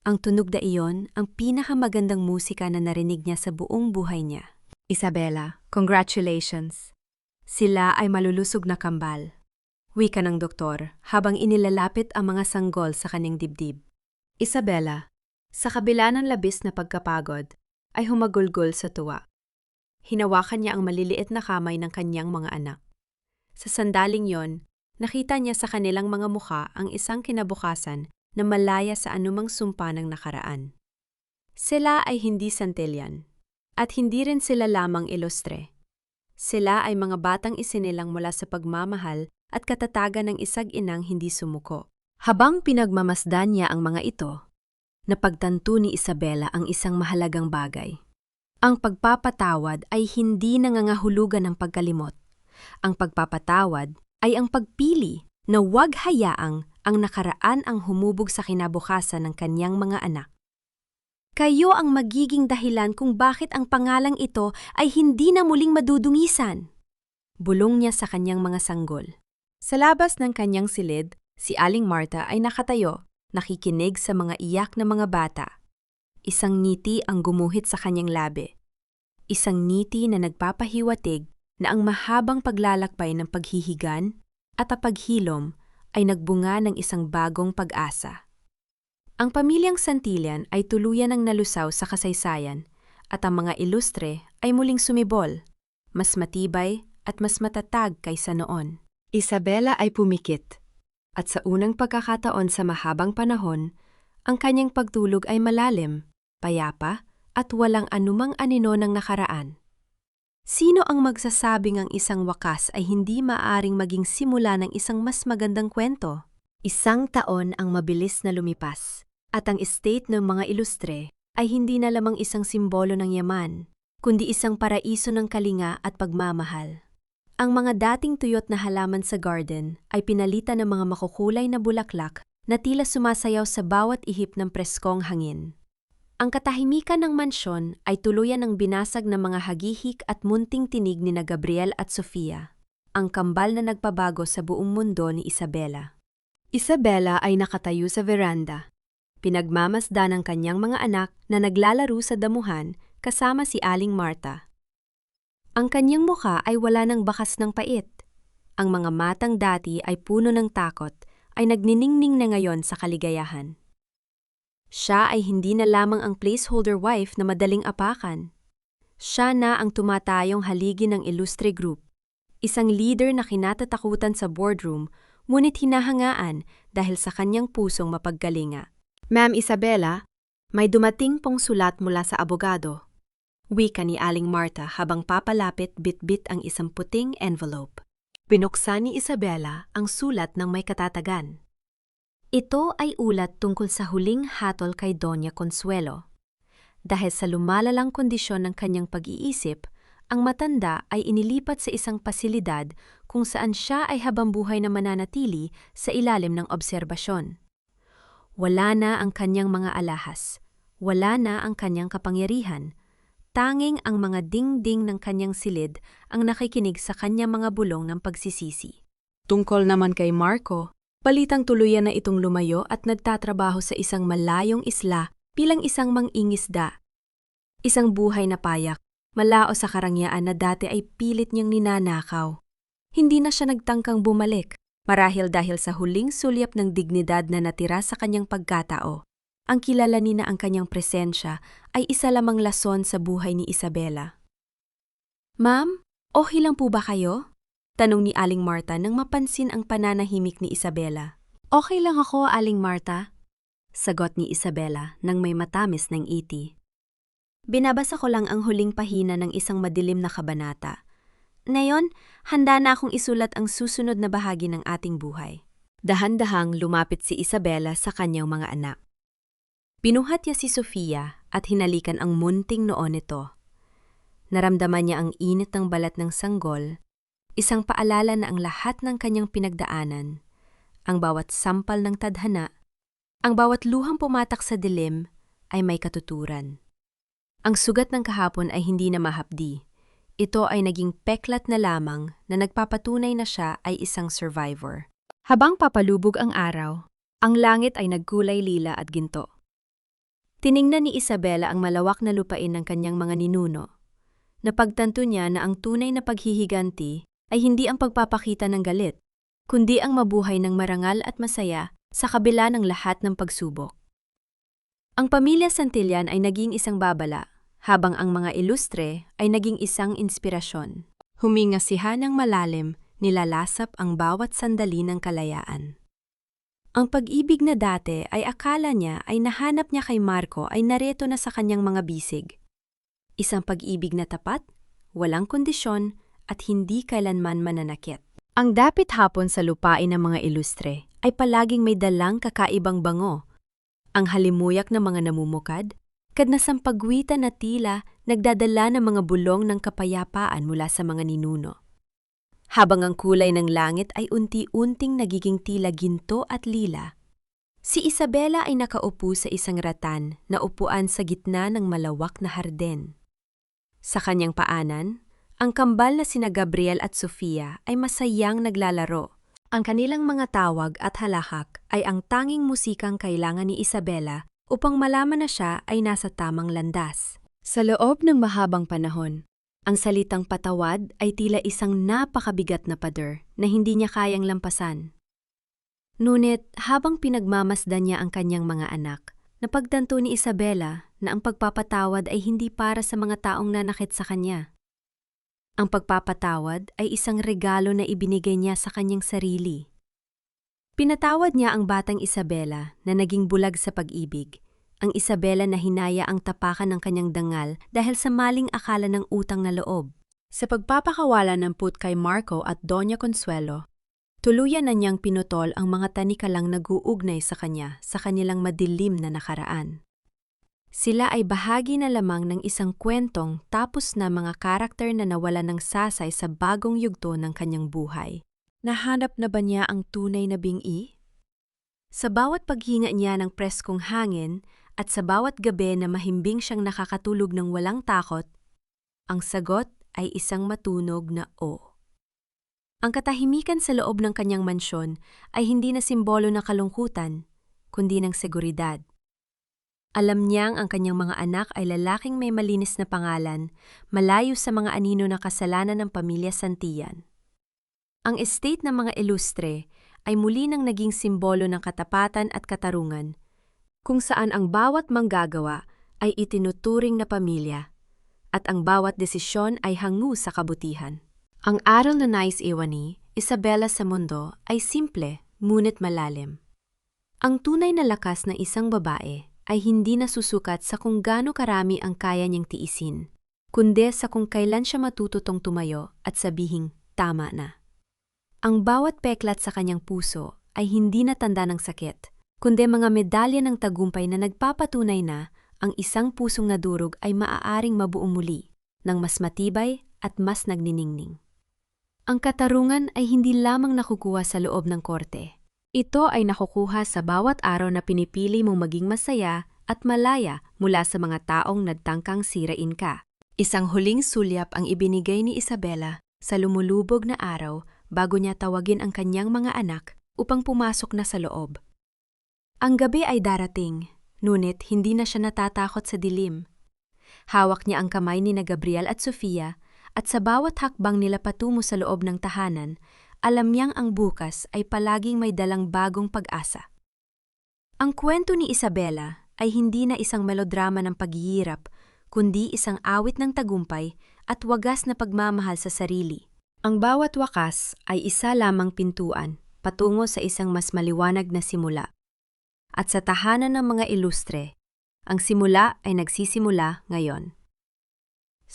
Ang tunog na iyon ang pinakamagandang musika na narinig niya sa buong buhay niya. Isabela, congratulations. Sila ay malulusog na kambal. Wika ng doktor habang inilalapit ang mga sanggol sa kanyang dibdib. Isabela, sa kabila ng labis na pagkapagod, ay humagulgol sa tuwa. Hinawakan niya ang maliliit na kamay ng kanyang mga anak. Sa sandaling yon, nakita niya sa kanilang mga mukha ang isang kinabukasan na malaya sa anumang sumpa ng nakaraan. Sila ay hindi santilyan, at hindi rin sila lamang ilustre. Sila ay mga batang isinilang mula sa pagmamahal at katatagan ng isag-inang hindi sumuko. Habang pinagmamasdan niya ang mga ito, napagtanto ni Isabela ang isang mahalagang bagay. Ang pagpapatawad ay hindi nangangahulugan ng pagkalimot. Ang pagpapatawad ay ang pagpili na huwag hayaang ang nakaraan ang humubog sa kinabukasan ng kanyang mga anak. Kayo ang magiging dahilan kung bakit ang pangalang ito ay hindi na muling madudungisan. Bulong niya sa kanyang mga sanggol. Sa labas ng kanyang silid, si Aling Marta ay nakatayo, nakikinig sa mga iyak na mga bata. Isang ngiti ang gumuhit sa kanyang labi. Isang ngiti na nagpapahiwatig na ang mahabang paglalakbay ng paghihigan at paghilom ay nagbunga ng isang bagong pag-asa. Ang pamilyang Santillan ay tuluyan ng nalusaw sa kasaysayan at ang mga ilustre ay muling sumibol, mas matibay at mas matatag kaysa noon. Isabela ay pumikit, at sa unang pagkakataon sa mahabang panahon, ang kanyang pagtulog ay malalim, payapa at walang anumang anino ng nakaraan. Sino ang magsasabing ang isang wakas ay hindi maaaring maging simula ng isang mas magandang kwento? Isang taon ang mabilis na lumipas, at ang estate ng mga ilustre ay hindi na lamang isang simbolo ng yaman, kundi isang paraiso ng kalinga at pagmamahal. Ang mga dating tuyot na halaman sa garden ay pinalitan ng mga makukulay na bulaklak na tila sumasayaw sa bawat ihip ng preskong hangin. Ang katahimikan ng mansyon ay tuluyan ng binasag ng mga hagihik at munting tinig ni na Gabriel at Sofia, ang kambal na nagpabago sa buong mundo ni Isabela. Isabela ay nakatayo sa veranda. Pinagmamasdan ng kanyang mga anak na naglalaro sa damuhan kasama si Aling Marta. Ang kanyang mukha ay wala ng bakas ng pait. Ang mga matang dati ay puno ng takot ay nagniningning na ngayon sa kaligayahan. Siya ay hindi na lamang ang placeholder wife na madaling apakan. Siya na ang tumatayong haligi ng Ilustre Group, isang leader na kinatatakutan sa boardroom ngunit hinahangaan dahil sa kanyang pusong mapagkalinga. Ma'am Isabela, may dumating pong sulat mula sa abogado. Wika ni Aling Marta habang papalapit bit-bit ang isang puting envelope. Binuksan ni Isabela ang sulat ng may katatagan. Ito ay ulat tungkol sa huling hatol kay Doña Consuelo. Dahil sa lumalalang kondisyon ng kanyang pag-iisip, ang matanda ay inilipat sa isang pasilidad kung saan siya ay habambuhay na mananatili sa ilalim ng obserbasyon. Wala na ang kanyang mga alahas, wala na ang kanyang kapangyarihan, tanging ang mga dingding ng kanyang silid ang nakikinig sa kanyang mga bulong ng pagsisisi. Tungkol naman kay Marco, balitang tuluyan na itong lumayo at nagtatrabaho sa isang malayong isla bilang isang mangingisda. Isang buhay na payak, malao sa karangyaan na dati ay pilit niyang ninanakaw. Hindi na siya nagtangkang bumalik, marahil dahil sa huling sulyap ng dignidad na natira sa kanyang pagkatao. Ang kilalanin na ang kanyang presensya ay isa lamang lason sa buhay ni Isabela. Ma'am, okay lang po ba kayo? Tanong ni Aling Marta nang mapansin ang pananahimik ni Isabela. Okay lang ako, Aling Marta. Sagot ni Isabela nang may matamis ng iti. Binabasa ko lang ang huling pahina ng isang madilim na kabanata. Ngayon, handa na akong isulat ang susunod na bahagi ng ating buhay. Dahan-dahang lumapit si Isabela sa kanyang mga anak. Pinuhat niya si Sofia at hinalikan ang munting noo nito. Naramdaman niya ang init ng balat ng sanggol, isang paalala na ang lahat ng kanyang pinagdaanan, ang bawat sampal ng tadhana, ang bawat luhang pumatak sa dilim ay may katuturan. Ang sugat ng kahapon ay hindi na mahapdi. Ito ay naging peklat na lamang na nagpapatunay na siya ay isang survivor. Habang papalubog ang araw, ang langit ay nagkulay lila at ginto. Tiningnan ni Isabela ang malawak na lupain ng kanyang mga ninuno. Napagtanto niya na ang tunay na paghihiganti ay hindi ang pagpapakita ng galit, kundi ang mabuhay ng marangal at masaya sa kabila ng lahat ng pagsubok. Ang pamilya Santillan ay naging isang babala, habang ang mga ilustre ay naging isang inspirasyon. Huminga siya ng malalim, nilalasap ang bawat sandali ng kalayaan. Ang pag-ibig na dati ay akala niya ay nahanap niya kay Marco ay nareto na sa kanyang mga bisig. Isang pag-ibig na tapat, walang kondisyon, at hindi kailanman mananakit. Ang dapit hapon sa lupain ng mga ilustre ay palaging may dalang kakaibang bango. Ang halimuyak ng mga namumukad, kadnasampagwitan na tila nagdadala ng mga bulong ng kapayapaan mula sa mga ninuno. Habang ang kulay ng langit ay unti-unting nagiging tila ginto at lila, si Isabela ay nakaupo sa isang ratan na upuan sa gitna ng malawak na harden. Sa kanyang paanan, ang kambal na sina Gabriel at Sofia ay masayang naglalaro. Ang kanilang mga tawag at halahak ay ang tanging musikang kailangan ni Isabela upang malaman na siya ay nasa tamang landas. Sa loob ng mahabang panahon, ang salitang patawad ay tila isang napakabigat na pader na hindi niya kayang lampasan. Ngunit habang pinagmamasdan niya ang kanyang mga anak, napagtanto ni Isabela na ang pagpapatawad ay hindi para sa mga taong nanakit sa kanya. Ang pagpapatawad ay isang regalo na ibinigay niya sa kanyang sarili. Pinatawad niya ang batang Isabela na naging bulag sa pag-ibig, ang Isabela na hinaya ang tapakan ng kanyang dangal dahil sa maling akala ng utang na loob. Sa pagpapakawala ng put kay Marco at Doña Consuelo, tuluyan na niyang pinutol ang mga tanikalang nag-uugnay sa kanya sa kanilang madilim na nakaraan. Sila ay bahagi na lamang ng isang kwentong tapos na mga karakter na nawala ng sasay sa bagong yugto ng kanyang buhay. Nahanap na ba niya ang tunay na bingi? Sa bawat paghinga niya ng preskong hangin at sa bawat gabi na mahimbing siyang nakakatulog ng walang takot, ang sagot ay isang matunog na o. Ang katahimikan sa loob ng kanyang mansyon ay hindi na simbolo ng kalungkutan, kundi ng seguridad. Alam niyang ang kanyang mga anak ay lalaking may malinis na pangalan, malayo sa mga anino na kasalanan ng pamilya Santillan. Ang estate ng mga ilustre ay muli nang naging simbolo ng katapatan at katarungan, kung saan ang bawat manggagawa ay itinuturing na pamilya, at ang bawat desisyon ay hangu sa kabutihan. Ang aral na nais iwan ni Isabela sa mundo ay simple, ngunit malalim. Ang tunay na lakas ng isang babae ay hindi nasusukat sa kung gaano karami ang kaya niyang tiisin, kundi sa kung kailan siya matututong tumayo at sabihing tama na. Ang bawat peklat sa kanyang puso ay hindi na tanda ng sakit, kundi mga medalya ng tagumpay na nagpapatunay na ang isang pusong nadurog ay maaaring mabuo muli ng mas matibay at mas nagniningning. Ang katarungan ay hindi lamang nakukuha sa loob ng korte. Ito ay nakukuha sa bawat araw na pinipili mong maging masaya at malaya mula sa mga taong nagtangkang sirain ka. Isang huling sulyap ang ibinigay ni Isabela sa lumulubog na araw bago niya tawagin ang kanyang mga anak upang pumasok na sa loob. Ang gabi ay darating, ngunit hindi na siya natatakot sa dilim. Hawak niya ang kamay ni na Gabriel at Sofia at sa bawat hakbang nila patungo sa loob ng tahanan, alam niyang ang bukas ay palaging may dalang bagong pag-asa. Ang kwento ni Isabela ay hindi na isang melodrama ng paghihirap, kundi isang awit ng tagumpay at wagas na pagmamahal sa sarili. Ang bawat wakas ay isa lamang pintuan patungo sa isang mas maliwanag na simula. At sa tahanan ng mga ilustre, ang simula ay nagsisimula ngayon.